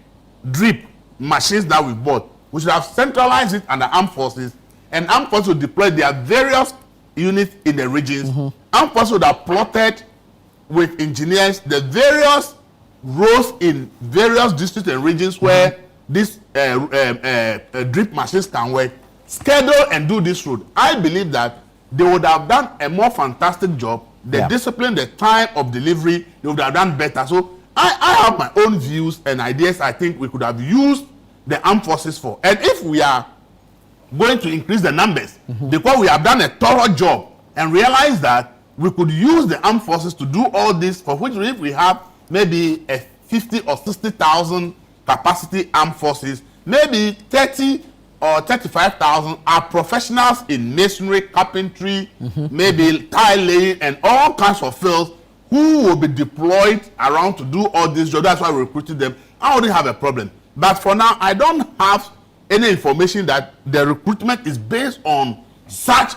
machines that we bought, we should have centralized it under armed forces, and armed forces would deploy their various units in the regions. Armed forces would have plotted with engineers the various roads in various districts and regions where these drip machines can work, schedule and do this road. I believe that they would have done a more fantastic job. The discipline, the time of delivery, they would have done better. So I have my own views and ideas I think we could have used the armed forces for. And if we are going to increase the numbers, because we have done a thorough job and realized that we could use the armed forces to do all this, for which if we have maybe a 50 or 60,000 capacity armed forces, maybe 30 or 35,000 are professionals in masonry, carpentry, maybe tile laying, and all kinds of fields who will be deployed around to do all this job. That's why we recruited them. I wouldn't have a problem. But for now, I don't have any information that the recruitment is based on such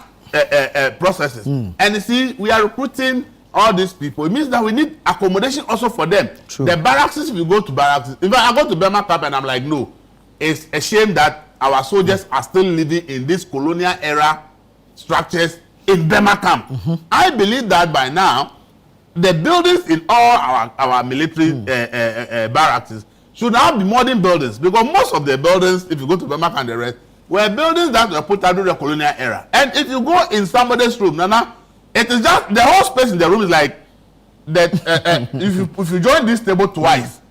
processes. And you see, we are recruiting all these people. It means that we need accommodation also for them. True. The barracks, if you go to barracks, if I go to Burma Camp and I'm like, no, it's a shame that our soldiers are still living in these colonial era structures in Burma Camp. I believe that by now, the buildings in all our military barracks should now be modern buildings, because most of the buildings, if you go to Burma Camp and the rest, were buildings that were put out during the colonial era. And if you go in somebody's room, Nana, it is just the whole space in the room is like that. If you join this table twice,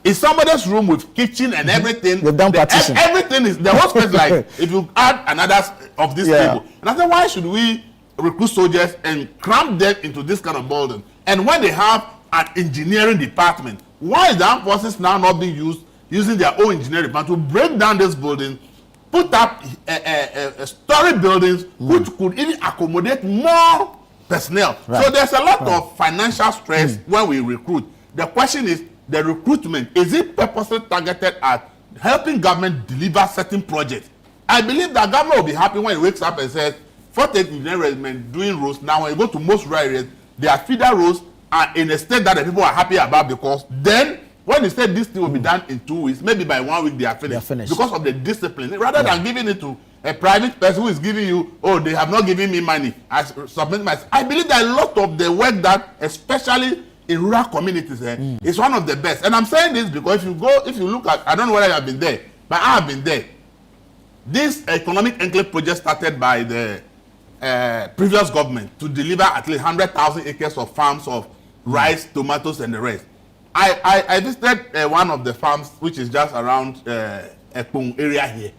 it's somebody's room with kitchen and everything. Everything is the whole space. Like if you add another of this table, and I said, why should we recruit soldiers and cram them into this kind of building? And when they have an engineering department, why is the armed forces now not being using their own engineering department to break down this building, put up story buildings which could even accommodate more personnel? So there's a lot of financial stress when we recruit. The question is, the recruitment, is it purposely targeted at helping government deliver certain projects? I believe that government will be happy when it wakes up and says, 48 engineering regiment doing roads. Now when you go to most rural areas, their feeder roads are in a state that the people are happy about, because then when they say this thing will be done in 2 weeks, maybe by 1 week they are finished. Because of the discipline. Rather than giving it to a private person who is giving you, oh, they have not given me money, I submit myself. I believe that a lot of the work that, especially in rural communities, is one of the best. And I'm saying this because if you look at, I don't know whether you have been there, but I have been there. This economic enclave project started by the previous government to deliver at least 100,000 acres of farms of rice, tomatoes, and the rest. I visited one of the farms, which is just around Ekpong area here,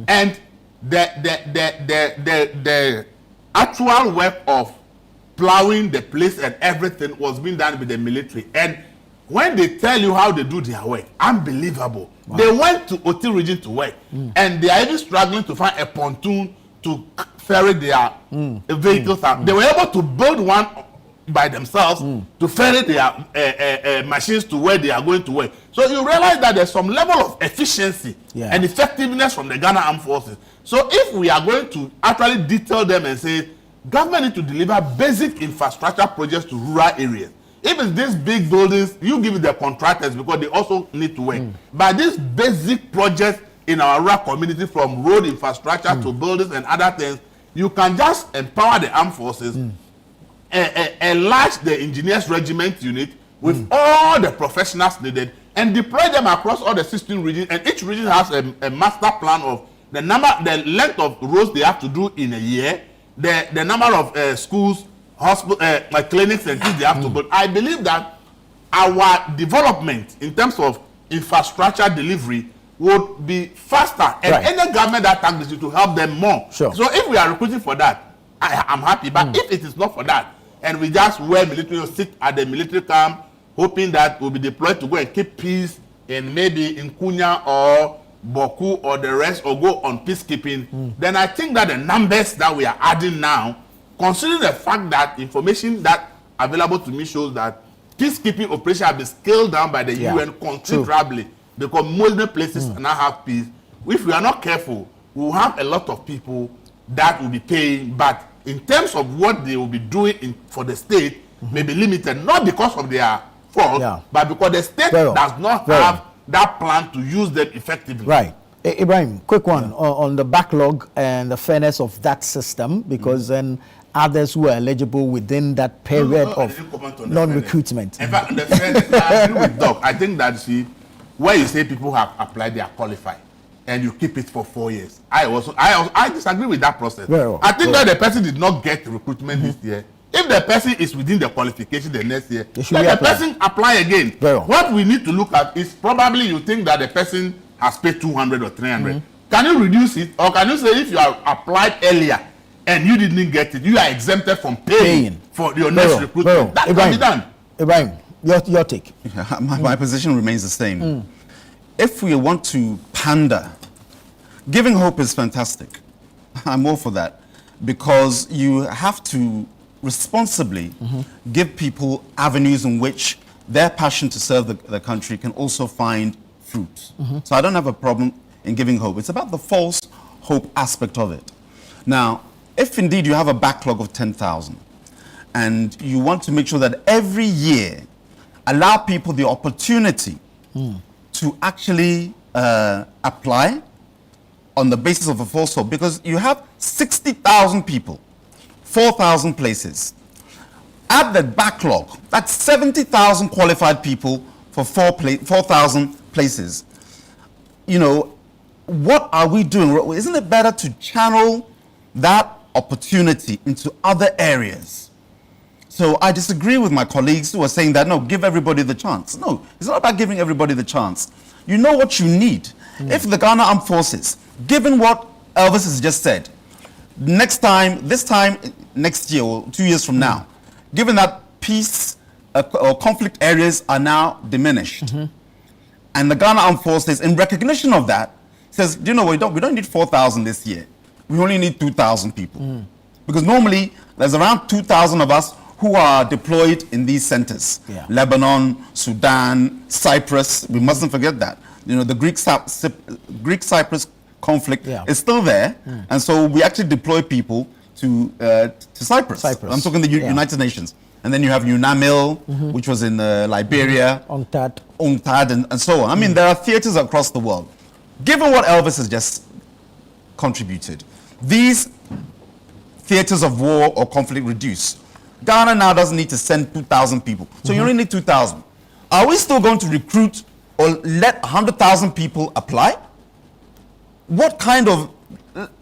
and the actual work of plowing the place and everything was being done with the military. And when they tell you how they do their work, unbelievable. They went to Oti region to work, and they are even struggling to find a pontoon to ferry their vehicles out. They were able to build one by themselves to ferry their machines to where they are going to work. So you realize that there's some level of efficiency and effectiveness from the Ghana Armed Forces. So if we are going to actually detail them and say, government need to deliver basic infrastructure projects to rural areas. If it's these big buildings, you give it the contractors because they also need to work. But these basic projects in our rural community, from road infrastructure to buildings and other things, you can just empower the armed forces, enlarge the engineers regiment unit with all the professionals needed, and deploy them across all the 16 regions. And each region has a master plan of the length of roads they have to do in a year, the number of schools, hospital, clinics, and things they have to build. I believe that our development in terms of infrastructure delivery would be faster, and any government that targets you to help them more. So if we are recruiting for that, I'm happy. But if it is not for that, and we just wear military or sit at the military camp, hoping that we'll be deployed to go and keep peace in maybe in Kunya or Boku or the rest, or go on peacekeeping, then I think that the numbers that we are adding now, considering the fact that information that available to me shows that peacekeeping operation have been scaled down by the UN considerably, because most places now have peace. If we are not careful, we will have a lot of people that will be paying, but in terms of what they will be doing for the state, may be limited, not because of their fault, but because the state does not have that plan to use them effectively. Right. Ibrahim, quick one on the backlog and the fairness of that system, because then others who are eligible within that period of non-recruitment. In fact, the fairness, I agree with Doc. I think that, see, where you say people have applied, they are qualified, and you keep it for 4 years. I disagree with that process. I think that the person did not get recruitment this year. If the person is within the qualification the next year, let the person apply again. What we need to look at is probably you think that the person has paid 200 or 300. Can you reduce it? Or can you say if you have applied earlier and you didn't get it, you are exempted from paying for your next recruitment? That can be done. Ibrahim, your take. My position remains the same. If we want to pander, giving hope is fantastic. I'm all for that. Because you have to responsibly give people avenues in which their passion to serve the country can also find fruit. So I don't have a problem in giving hope. It's about the false hope aspect of it. Now, if indeed you have a backlog of 10,000 and you want to make sure that every year allow people the opportunity to actually apply on the basis of a false hope, because you have 60,000 people, 4,000 places. Add the backlog, that's 70,000 qualified people for 4,000 places. You know, what are we doing? Isn't it better to channel that opportunity into other areas? So I disagree with my colleagues who are saying that, no, give everybody the chance. No, it's not about giving everybody the chance. You know what you need. If the Ghana Armed Forces, given what Elvis has just said, this time next year or 2 years from now, given that peace or conflict areas are now diminished, and the Ghana Armed Forces, in recognition of that, says, you know, we don't need 4,000 this year. We only need 2,000 people. Because normally, there's around 2,000 of us who are deployed in these centers. Lebanon, Sudan, Cyprus, we mustn't forget that. You know, the Greek-Cyprus conflict is still there, and so we actually deploy people to Cyprus. I'm talking the United Nations. And then you have UNAMIL, which was in Liberia, UNCTAD, and so on. I mean, there are theaters across the world. Given what Elvis has just contributed, these theaters of war or conflict reduce. Ghana now doesn't need to send 2,000 people. So you only need 2,000. Are we still going to recruit or let 100,000 people apply? What kind of...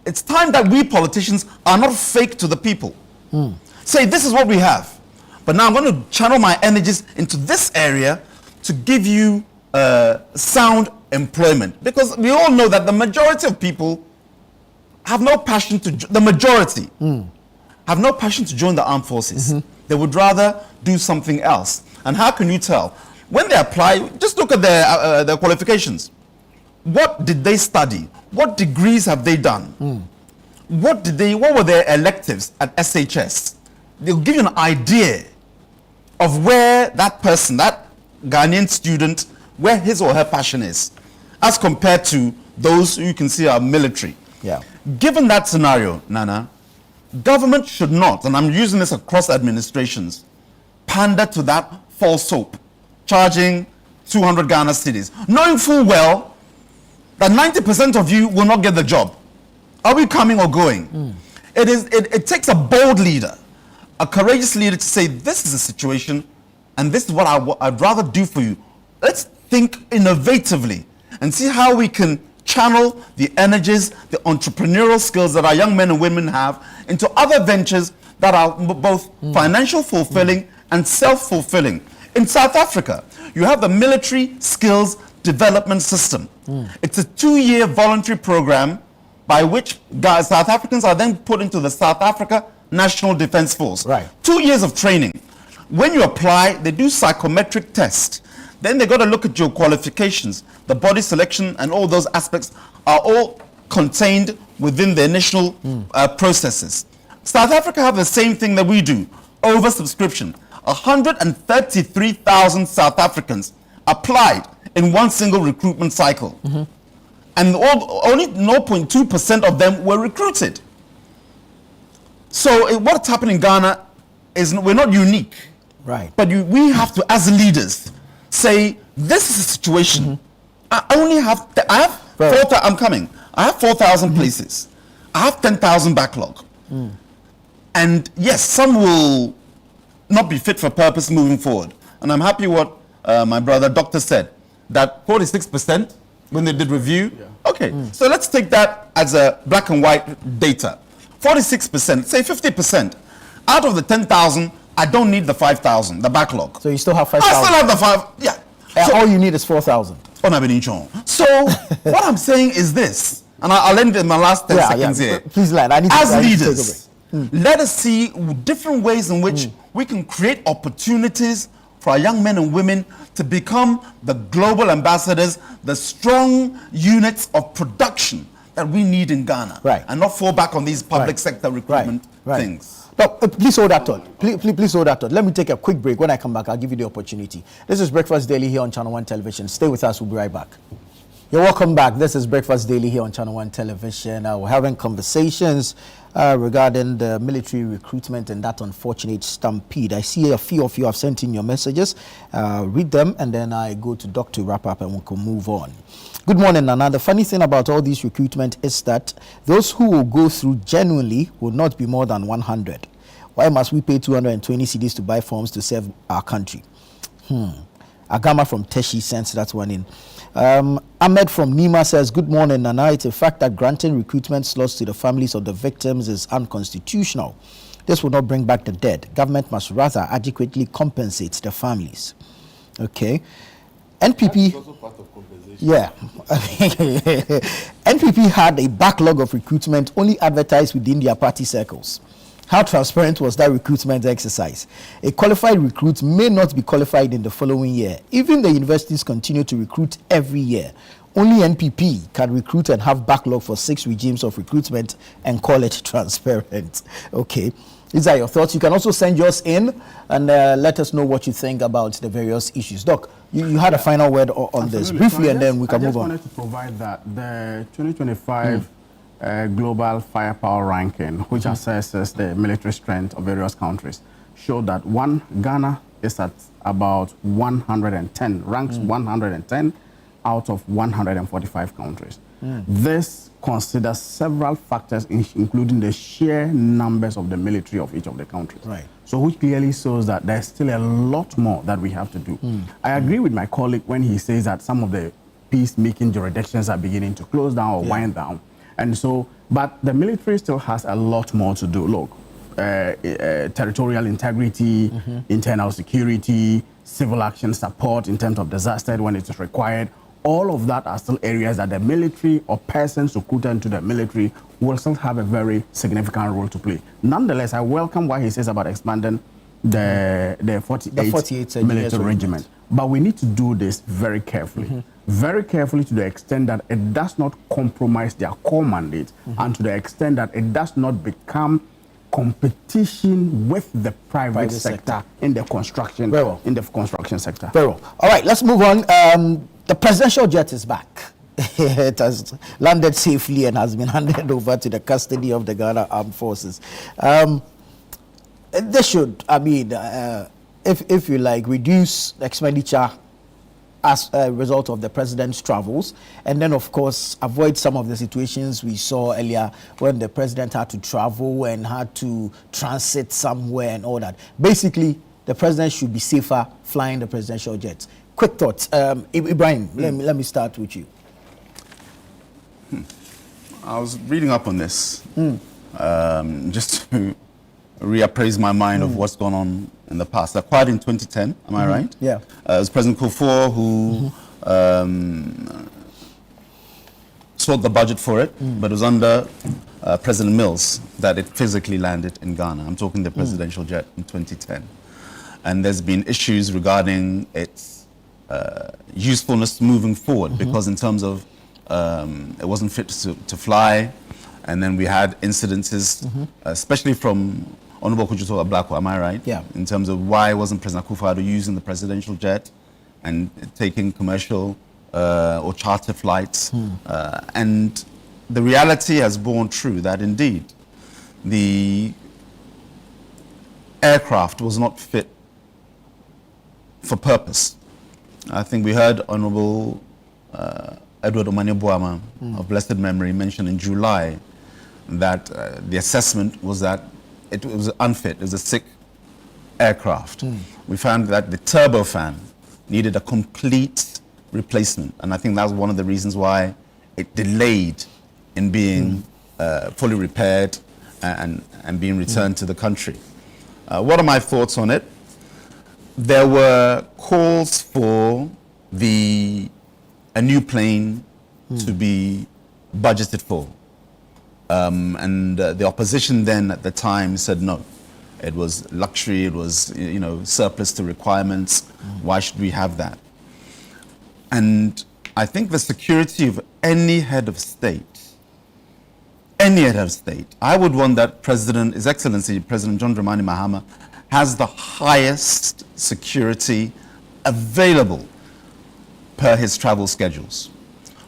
It's time that we politicians are not fake to the people. Say, this is what we have. But now I'm going to channel my energies into this area to give you sound employment. Because we all know that the majority of people have no passion to... The majority have no passion to join the armed forces. They would rather do something else. And how can you tell? When they apply, just look at their qualifications. What did they study? What degrees have they done? What were their electives at SHS? They'll give you an idea of where that person, that Ghanaian student, where his or her passion is, as compared to those who you can see are military. Given that scenario, Nana, government should not, and I'm using this across administrations, pander to that false hope, charging 200 Ghana cedis, knowing full well that 90% of you will not get the job. Are we coming or going? It takes a bold leader, a courageous leader to say, this is the situation, and this is what I'd rather do for you. Let's think innovatively and see how we can channel the energies, the entrepreneurial skills that our young men and women have into other ventures that are both financial fulfilling and self-fulfilling. In South Africa, you have the Military Skills Development System. It's a 2-year voluntary program by which South Africans are then put into the South Africa National Defense Force. 2 years of training. When you apply, they do psychometric tests. Then they got to look at your qualifications. The body selection and all those aspects are all contained within the initial processes. South Africa have the same thing that we do, oversubscription. 133,000 South Africans applied in one single recruitment cycle. And only 0.2% of them were recruited. So what's happening in Ghana is we're not unique. Right. But we have to, as leaders, say, this is a situation. I only have, I'm coming. I have 4,000 places. I have 10,000 backlog. And yes, some will not be fit for purpose moving forward. And I'm happy what my brother doctor said, that 46% when they did review. Okay, so let's take that as a black and white data. 46%, say 50%. Out of the 10,000, I don't need the 5,000, the backlog. So you still have I 5,000? still have the 5, yeah. So, all you need is 4,000. so what I'm saying is this, and I'll end in my last 10 seconds here. Please, lad, I need As to leaders, let us see different ways in which we can create opportunities for our young men and women to become the global ambassadors, the strong units of production that we need in Ghana, right, and not fall back on these public sector recruitment things. But please hold that thought. Please hold that thought. Let me take a quick break. When I come back, I'll give you the opportunity. This is Breakfast Daily here on Channel One Television. Stay with us. We'll be right back. You're welcome back. This is Breakfast Daily here on Channel One Television. We're having conversations regarding the military recruitment and that unfortunate stampede. I see a few of you have sent in your messages. Read them, and then I go to Doc to wrap up and we can move on. Good morning, Nana. The funny thing about all this recruitment is that those who will go through genuinely will not be more than 100. Why must we pay 220 cedis to buy forms to serve our country? Agama from Teshi sends that one in. Ahmed from Nima says, good morning, Nana. It's a fact that granting recruitment slots to the families of the victims is unconstitutional. This will not bring back the dead. Government must rather adequately compensate the families. Okay. NPP. That's also part of compensation. Yeah. NPP had a backlog of recruitment only advertised within their party circles. How transparent was that recruitment exercise? A qualified recruit may not be qualified in the following year. Even the universities continue to recruit every year. Only NPP can recruit and have backlog for 6 regimes of recruitment and call it transparent. Okay. These are your thoughts. You can also send yours in and let us know what you think about the various issues. Doc, you had a final word on this briefly, and then we can move on. I just wanted to provide that the 2025 Global Firepower Ranking, which assesses the military strength of various countries, showed that Ghana is at about 110, ranks 110 out of 145 countries. This considers several factors, including the sheer numbers of the military of each of the countries. Right. So which clearly shows that there's still a lot more that we have to do. I agree with my colleague when he says that some of the peacemaking jurisdictions are beginning to close down or wind down. And so, but the military still has a lot more to do. Look, territorial integrity, internal security, civil action support in terms of disaster when it is required. All of that are still areas that the military or persons recruited into the military will still have a very significant role to play. Nonetheless, I welcome what he says about expanding the 48th military regiment. But we need to do this very carefully. Very carefully, to the extent that it does not compromise their core mandate, and to the extent that it does not become competition with the private sector in the construction sector. Very well. All right, let's move on. The presidential jet is back. It has landed safely and has been handed over to the custody of the Ghana Armed Forces. They should, I mean, if you like, reduce expenditure as a result of the president's travels, and then of course avoid some of the situations we saw earlier when the president had to travel and had to transit somewhere and all that. Basically, the president should be safer flying the presidential jets. Quick thoughts. Ibrahim, let me start with you. I was reading up on this just to reappraise my mind of what's gone on in the past. Acquired in 2010, am I right? Yeah. It was President Kufuor who sought the budget for it, but it was under President Mills that it physically landed in Ghana. I'm talking the presidential jet in 2010. And there's been issues regarding its usefulness moving forward, because in terms of it wasn't fit to fly, and then we had incidences, especially from Honorable Kujuto Ablako, am I right? Yeah. In terms of why wasn't President Akufo-Addo using the presidential jet and taking commercial or charter flights? And the reality has borne true that indeed the aircraft was not fit for purpose. I think we heard Honorable Edward Omani Boama of blessed memory mention in July that the assessment was that it was unfit, it was a sick aircraft. We found that the turbofan needed a complete replacement, and I think that was one of the reasons why it delayed in being fully repaired and being returned to the country. What are my thoughts on it? There were calls for a new plane to be budgeted for. And the opposition then at the time said no. It was luxury, it was surplus to requirements. Why should we have that? And I think the security of any head of state, I would want that His Excellency President John Dramani Mahama has the highest security available per his travel schedules.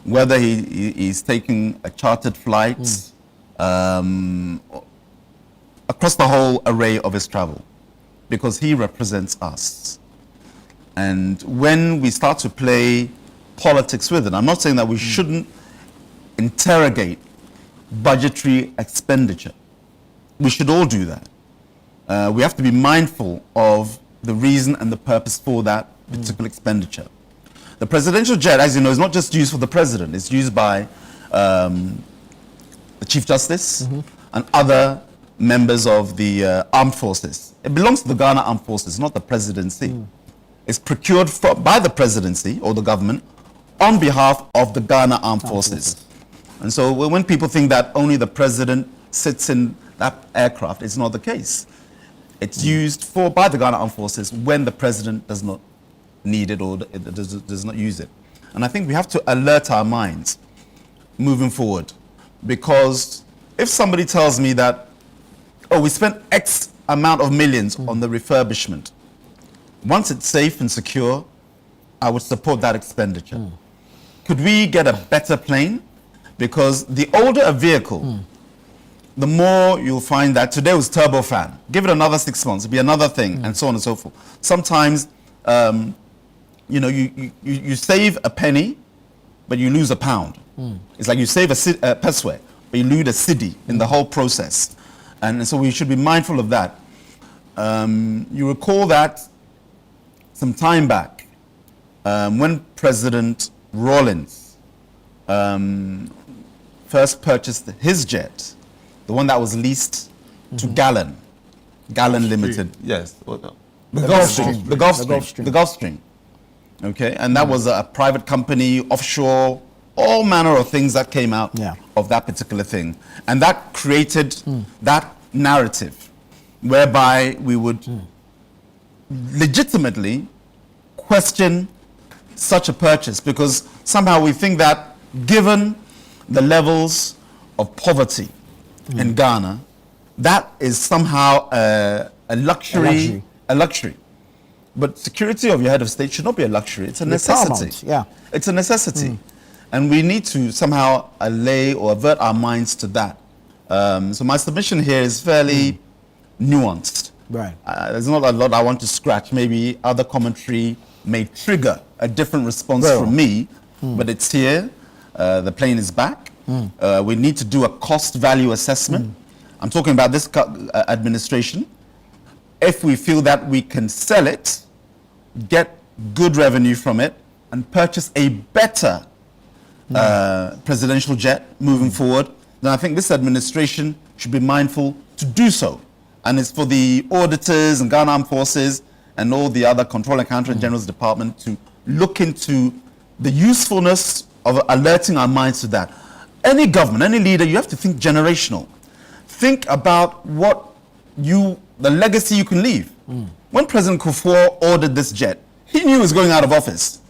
Whether he's taking a chartered flight, across the whole array of his travel, because he represents us. And when we start to play politics with it, I'm not saying that we shouldn't interrogate budgetary expenditure. We should all do that. We have to be mindful of the reason and the purpose for that particular expenditure. The presidential jet, as you know, is not just used for the president. It's used by the Chief Justice and other members of the armed forces. It belongs to the Ghana Armed Forces, not the presidency. It's procured by the presidency or the government on behalf of the Ghana Armed Forces. And so when people think that only the president sits in that aircraft, it's not the case. It's used by the Ghana Armed Forces when the president does not need it or does not use it. And I think we have to alert our minds moving forward, because if somebody tells me that, oh, we spent X amount of millions on the refurbishment, once it's safe and secure, I would support that expenditure. Could we get a better plane? Because the older a vehicle, the more you'll find that today was turbofan. Give it another 6 months, it'll be another thing, and so on and so forth. Sometimes, you save a penny, but you lose a pound. It's like you save a peswe, but you lose a cedi in the whole process. And so we should be mindful of that. You recall that some time back, when President Rawlings first purchased his jet, the one that was leased to Gallon Limited, yes, the Gulfstream. Okay, and that was a private company, offshore, all manner of things that came out of that particular thing. And that created that narrative whereby we would legitimately question such a purchase, because somehow we think that given the levels of poverty in Ghana, that is somehow a luxury. But security of your head of state should not be a luxury. It's a necessity. It's a necessity. And we need to somehow allay or avert our minds to that. So my submission here is fairly nuanced. Right. There's not a lot I want to scratch. Maybe other commentary may trigger a different response from me, but it's here. The plane is back. We need to do a cost-value assessment. I'm talking about this administration. If we feel that we can sell it, get good revenue from it, and purchase a better presidential jet moving forward, then I think this administration should be mindful to do so. And it's for the auditors and Ghana Armed Forces and all the other Control and Counter and General's Department to look into the usefulness of alerting our minds to that. Any government, any leader, you have to think generational. Think about the legacy you can leave. When President Kufuor ordered this jet, he knew he was going out of office.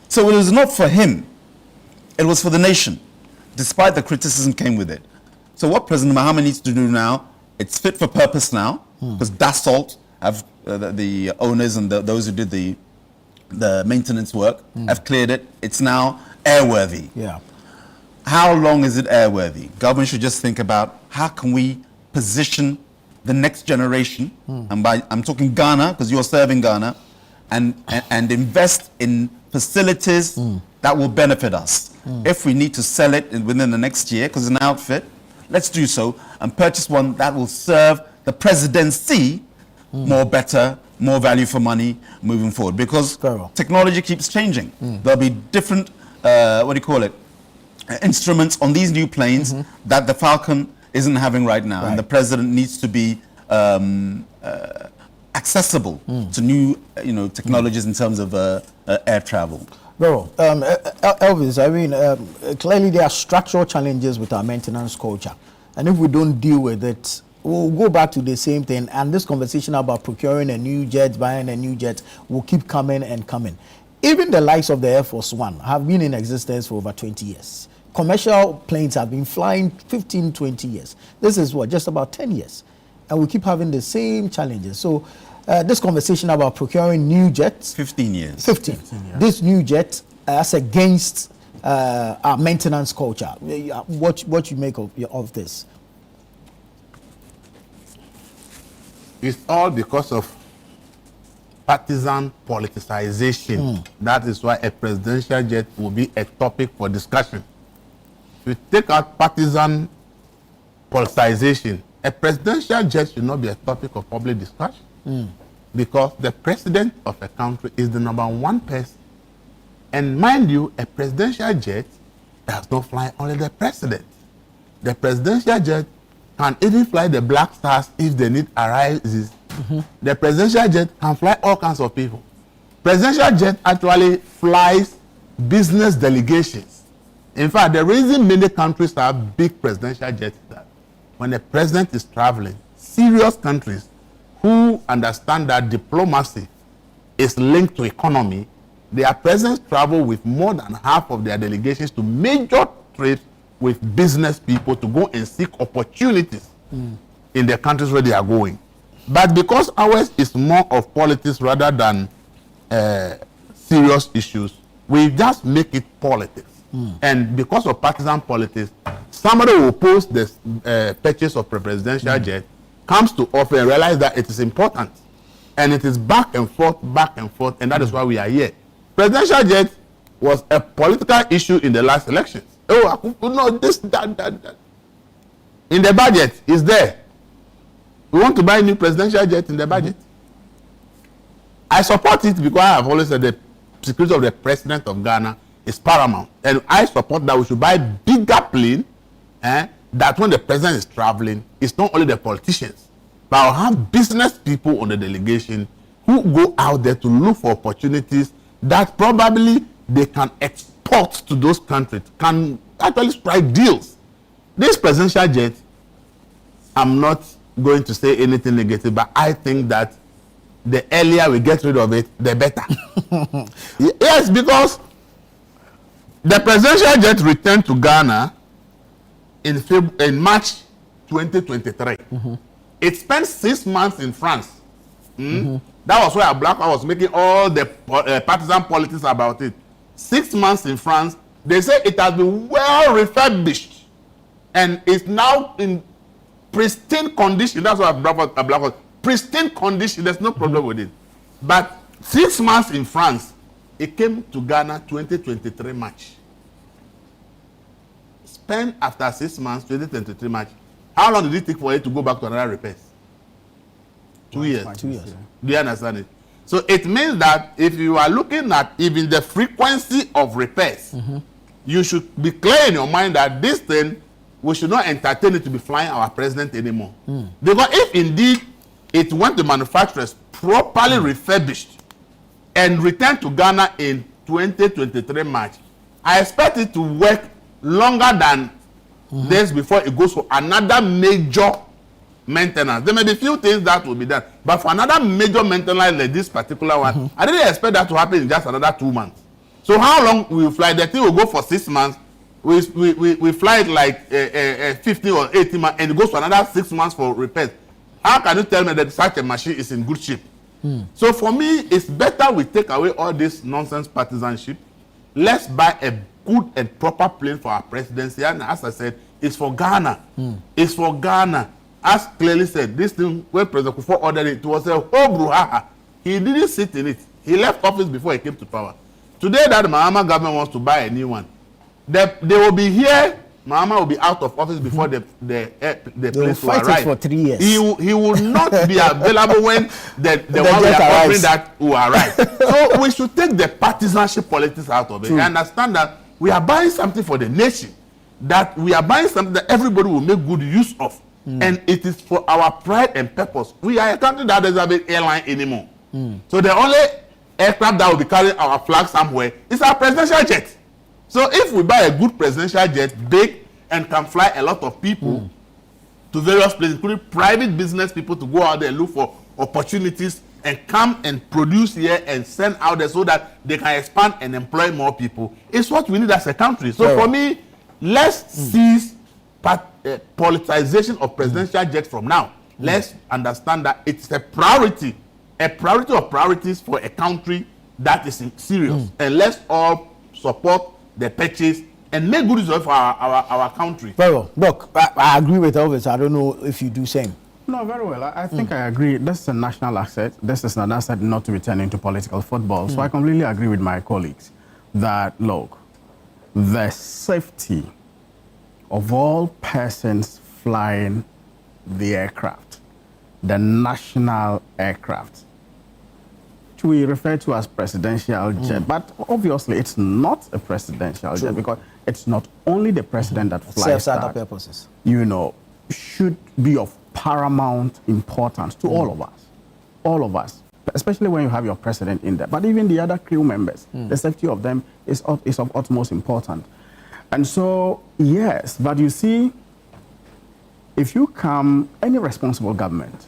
So it was not for him. It was for the nation, despite the criticism came with it. So what President Mahama needs to do now, it's fit for purpose now, because Dassault have the owners and those who did the maintenance work have cleared it. It's now airworthy. How long is it airworthy? Government should just think about how can we position the next generation, and I'm talking Ghana, because you're serving Ghana, and invest in facilities that will benefit us. If we need to sell it within the next year, because it's an outfit, let's do so and purchase one that will serve the presidency more better, more value for money moving forward. Because technology keeps changing. There'll be different, instruments on these new planes that the Falcon isn't having right now. And the president needs to be accessible to new, technologies in terms of air travel. Well, Elvis, I mean, clearly there are structural challenges with our maintenance culture. And if we don't deal with it, we'll go back to the same thing. And this conversation about procuring a new jet, buying a new jet, will keep coming and coming. Even the likes of the Air Force One have been in existence for over 20 years. Commercial planes have been flying 15, 20 years. This is what, just about 10 years. And we keep having the same challenges. So this conversation about procuring new jets. 15 years. 15. This new jet as against our maintenance culture. What you make of this? It's all because of partisan politicization. That is why a presidential jet will be a topic for discussion. If you take out partisan politicization, a presidential jet should not be a topic of public discussion. Because the president of a country is the #1 person. And mind you, a presidential jet does not fly only the president. The presidential jet can even fly the Black Stars if the need arises. The presidential jet can fly all kinds of people. Presidential jet actually flies business delegations. In fact, the reason many countries have big presidential jets is that when the president is traveling, serious countries who understand that diplomacy is linked to economy, their presidents travel with more than half of their delegations to major trips with business people to go and seek opportunities in the countries where they are going. But because ours is more of politics rather than serious issues, we just make it politics. And because of partisan politics, somebody who oppose the purchase of a presidential jet comes to offer and realize that it is important. And it is back and forth, and that is why we are here. Presidential jet was a political issue in the last elections. Oh, no, this, that. In the budget, it's there. We want to buy a new presidential jet in the budget. I support it because I have always said the security of the president of Ghana is paramount. And I support that we should buy bigger plane, that when the president is traveling, it's not only the politicians, but I'll have business people on the delegation who go out there to look for opportunities that probably they can export to those countries, can actually strike deals. This presidential jet, I'm not going to say anything negative, but I think that the earlier we get rid of it, the better. Yes, because the presidential jet returned to Ghana in March 2023. It spent 6 months in France. That was why Black was making all the partisan politics about it. 6 months in France. They say it has been well refurbished and it's now in pristine condition. That's why Black was pristine condition. There's no problem with it. But 6 months in France, it came to Ghana 2023 March. Spent after 6 months, 2023 March. How long did it take for it to go back to another repairs? 2 years. 2 years. Do you understand it? So it means that if you are looking at even the frequency of repairs, you should be clear in your mind that this thing, we should not entertain it to be flying our president anymore. Because if indeed it went to manufacturers properly refurbished and returned to Ghana in 2023 March, I expect it to work longer than this before it goes for another major maintenance. There may be few things that will be done, but for another major maintenance like this particular one, I didn't expect that to happen in just another 2 months. So how long will you fly? The thing will go for 6 months. We fly it like 15 or 18 months, and it goes for another 6 months for repairs. How can you tell me that such a machine is in good shape? So for me, it's better we take away all this nonsense partisanship. Let's buy a good and proper plane for our presidency. And as I said, it's for Ghana. It's for Ghana. As clearly said, this thing, when President Kufuor ordered it, it was a whole brouhaha. He didn't sit in it. He left office before he came to power. Today that the Mahama government wants to buy a new one, they will be here. Mahama will be out of office before the place will arrive. It for 3 years. He will not be available when the one we are offering that will arrive. So we should take the partisanship politics out of it. True. And understand that we are buying something for the nation, that we are buying something that everybody will make good use of. And it is for our pride and purpose. We are a country that doesn't have an airline anymore. So the only aircraft that will be carrying our flag somewhere is our presidential jet. So if we buy a good presidential jet, big, and can fly a lot of people to various places, including private business people, to go out there and look for opportunities and come and produce here and send out there so that they can expand and employ more people, it's what we need as a country. So for me, let's cease politicization of presidential jet from now. Let's understand that it's a priority of priorities for a country that is serious. And let's all support the purchase and make good use of our country. Very well. Look, I agree with Elvis. I don't know if you do same. No, very well. I think I agree. This is a national asset. This is an asset not to be turned into political football. So I completely agree with my colleagues that, look, the safety of all persons flying the aircraft, the national aircraft, which we refer to as presidential jet, but obviously it's not a presidential jet because it's not only the president that flies that, purposes. you know, should be of paramount importance to all of us, especially when you have your president in there. But even the other crew members, the safety of them is of utmost importance. And so, yes, but you see, if you come, any responsible government,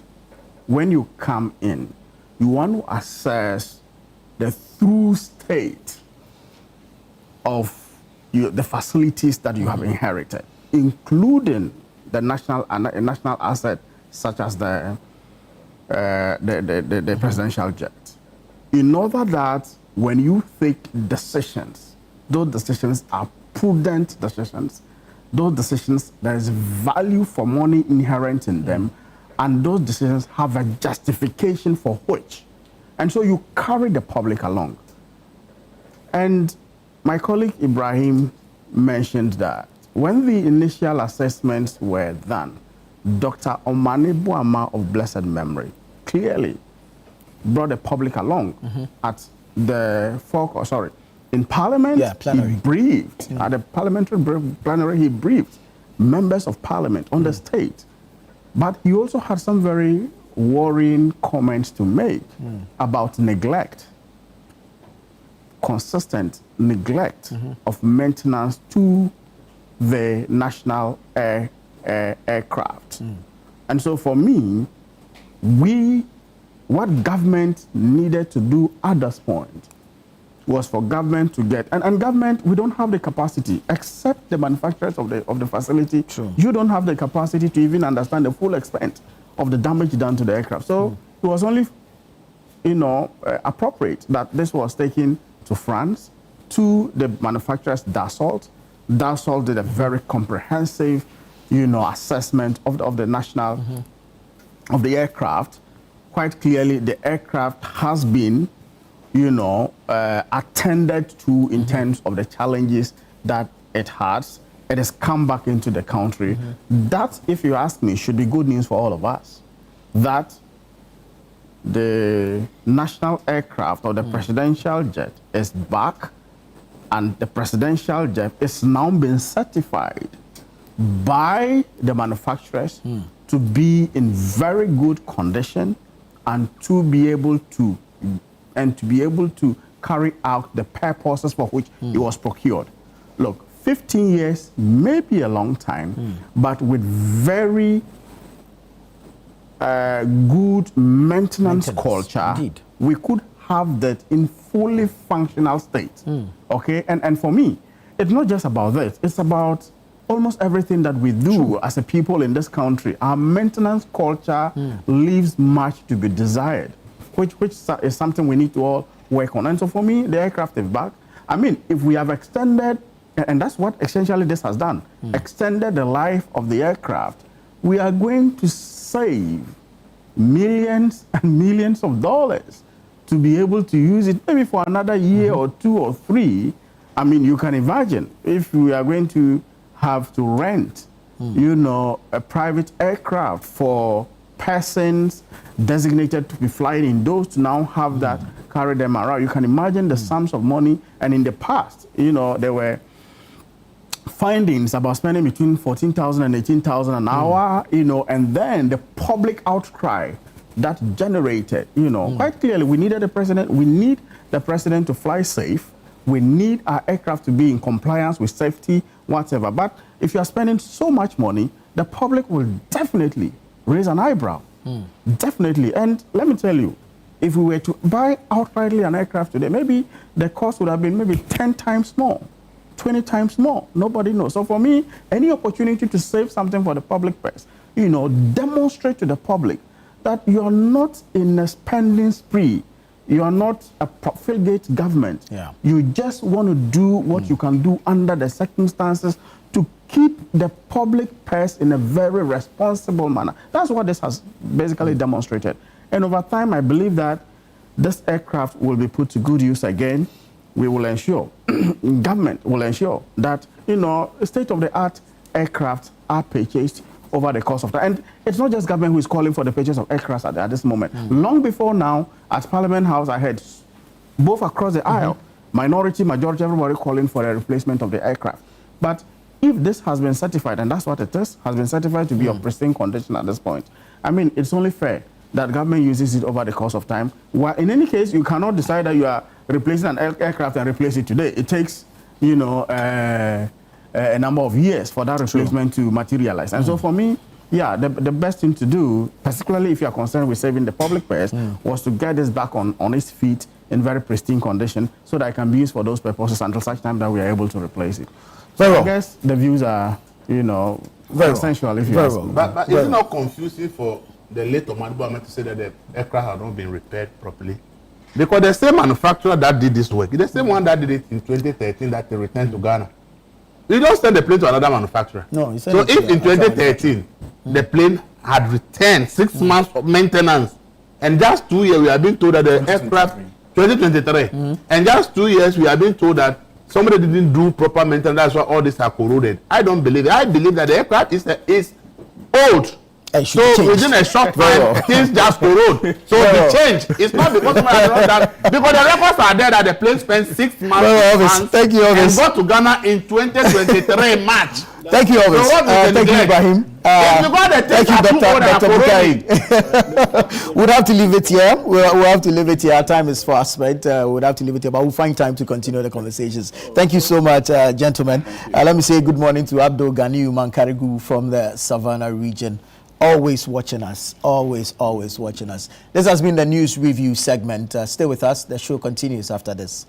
when you come in, you want to assess the through state of the facilities that you have inherited, including the national asset such as the presidential jet, in order that when you take decisions, those decisions are prudent decisions, those decisions there is value for money inherent in them, and those decisions have a justification for which. And so you carry the public along. And my colleague Ibrahim mentioned that when the initial assessments were done, Dr. Omane Boama of blessed memory clearly brought the public along at the in Parliament. He briefed at the parliamentary plenary. He briefed members of Parliament on the state. But he also had some very worrying comments to make about neglect, consistent neglect of maintenance to the national aircraft. And so for me, what government needed to do at this point was for government to get, and government, we don't have the capacity, except the manufacturers of the facility. True. You don't have the capacity to even understand the full extent of the damage done to the aircraft. So it was only, appropriate that this was taken to France, to the manufacturers Dassault. Dassault did a very comprehensive, assessment of the national, of the aircraft. Quite clearly, the aircraft has been attended to in terms of the challenges that it has. It has come back into the country. That, if you ask me, should be good news for all of us. That the national aircraft or the presidential jet is back, and the presidential jet is now being certified by the manufacturers to be in very good condition and to be able to carry out the purposes for which it was procured. Look, 15 years may be a long time, but with very good maintenance culture, indeed, we could have that in fully functional state. Okay, and for me, it's not just about this, it's about almost everything that we do as a people in this country. Our maintenance culture leaves much to be desired, which is something we need to all work on. And so for me, the aircraft is back. I mean, if we have extended, and that's what essentially this has done, extended the life of the aircraft, we are going to save millions and millions of dollars to be able to use it maybe for another year or 2 or 3. I mean, you can imagine if we are going to have to rent, you know, a private aircraft for persons designated to be flying in those to now have that carry them around. You can imagine the sums of money. And in the past, you know, there were findings about spending between 14,000 and 18,000 an hour, you know, and then the public outcry that generated, you know, quite clearly we needed the president. We need the president to fly safe. We need our aircraft to be in compliance with safety, whatever. But if you are spending so much money, the public will definitely raise an eyebrow. Definitely. And let me tell you, if we were to buy outrightly an aircraft today, maybe the cost would have been maybe 10 times more, 20 times more. Nobody knows. So for me, any opportunity to save something for the public purse, you know, demonstrate to the public that you are not in a spending spree. You are not a profligate government. Yeah. You just want to do what you can do under the circumstances to keep the public purse in a very responsible manner. That's what this has basically demonstrated. And over time, I believe that this aircraft will be put to good use again. We will ensure, government will ensure that, you know, state-of-the-art aircraft are purchased over the course of time. And it's not just government who is calling for the purchase of aircraft at this moment. Long before now, at Parliament House, I heard both across the aisle, minority, majority, everybody calling for a replacement of the aircraft. But if this has been certified, and that's what it is, has been certified to be of pristine condition at this point, I mean, it's only fair that government uses it over the course of time. Well, in any case, you cannot decide that you are replacing an aircraft and replace it today. It takes, you know, a number of years for that replacement to materialize. And so for me, yeah, the best thing to do, particularly if you are concerned with saving the public purse, was to get this back on its feet in very pristine condition so that it can be used for those purposes until such time that we are able to replace it. Very well. I guess the views are, you know, Very essential well. if you Very ask well. me. But is it not confusing for the late Omadibo to say that the aircraft had not been repaired properly? Because the same manufacturer that did this work, the same one that did it in 2013 that they returned to Ghana. You don't send the plane to another manufacturer. No, you send so it to if in 2013 the plane had returned 6 months of maintenance, and just 2 years we have been told that the aircraft 2023, and just 2 years we have been told that somebody didn't do proper maintenance, that's why all this are corroded. I don't believe it. I believe that the aircraft is old. So within a short time, things just corrode. So the change is not because somebody has done that, because the records are there that the plane spent 6 months Thank you, and got to Ghana in 2023 March. Thank you, Elvis. So thank you, Ibrahim. Thank you, Dr. Bukai. We'll have to leave it here. We'll have to leave it here. Our time is fast spent. We'll have to leave it here, but we'll find time to continue the conversations. Thank you so much, gentlemen. Let me say good morning to Abdul Ganiu Mankarigu from the Savannah region. Always watching us. Always watching us. This has been the news review segment. Stay with us. The show continues after this.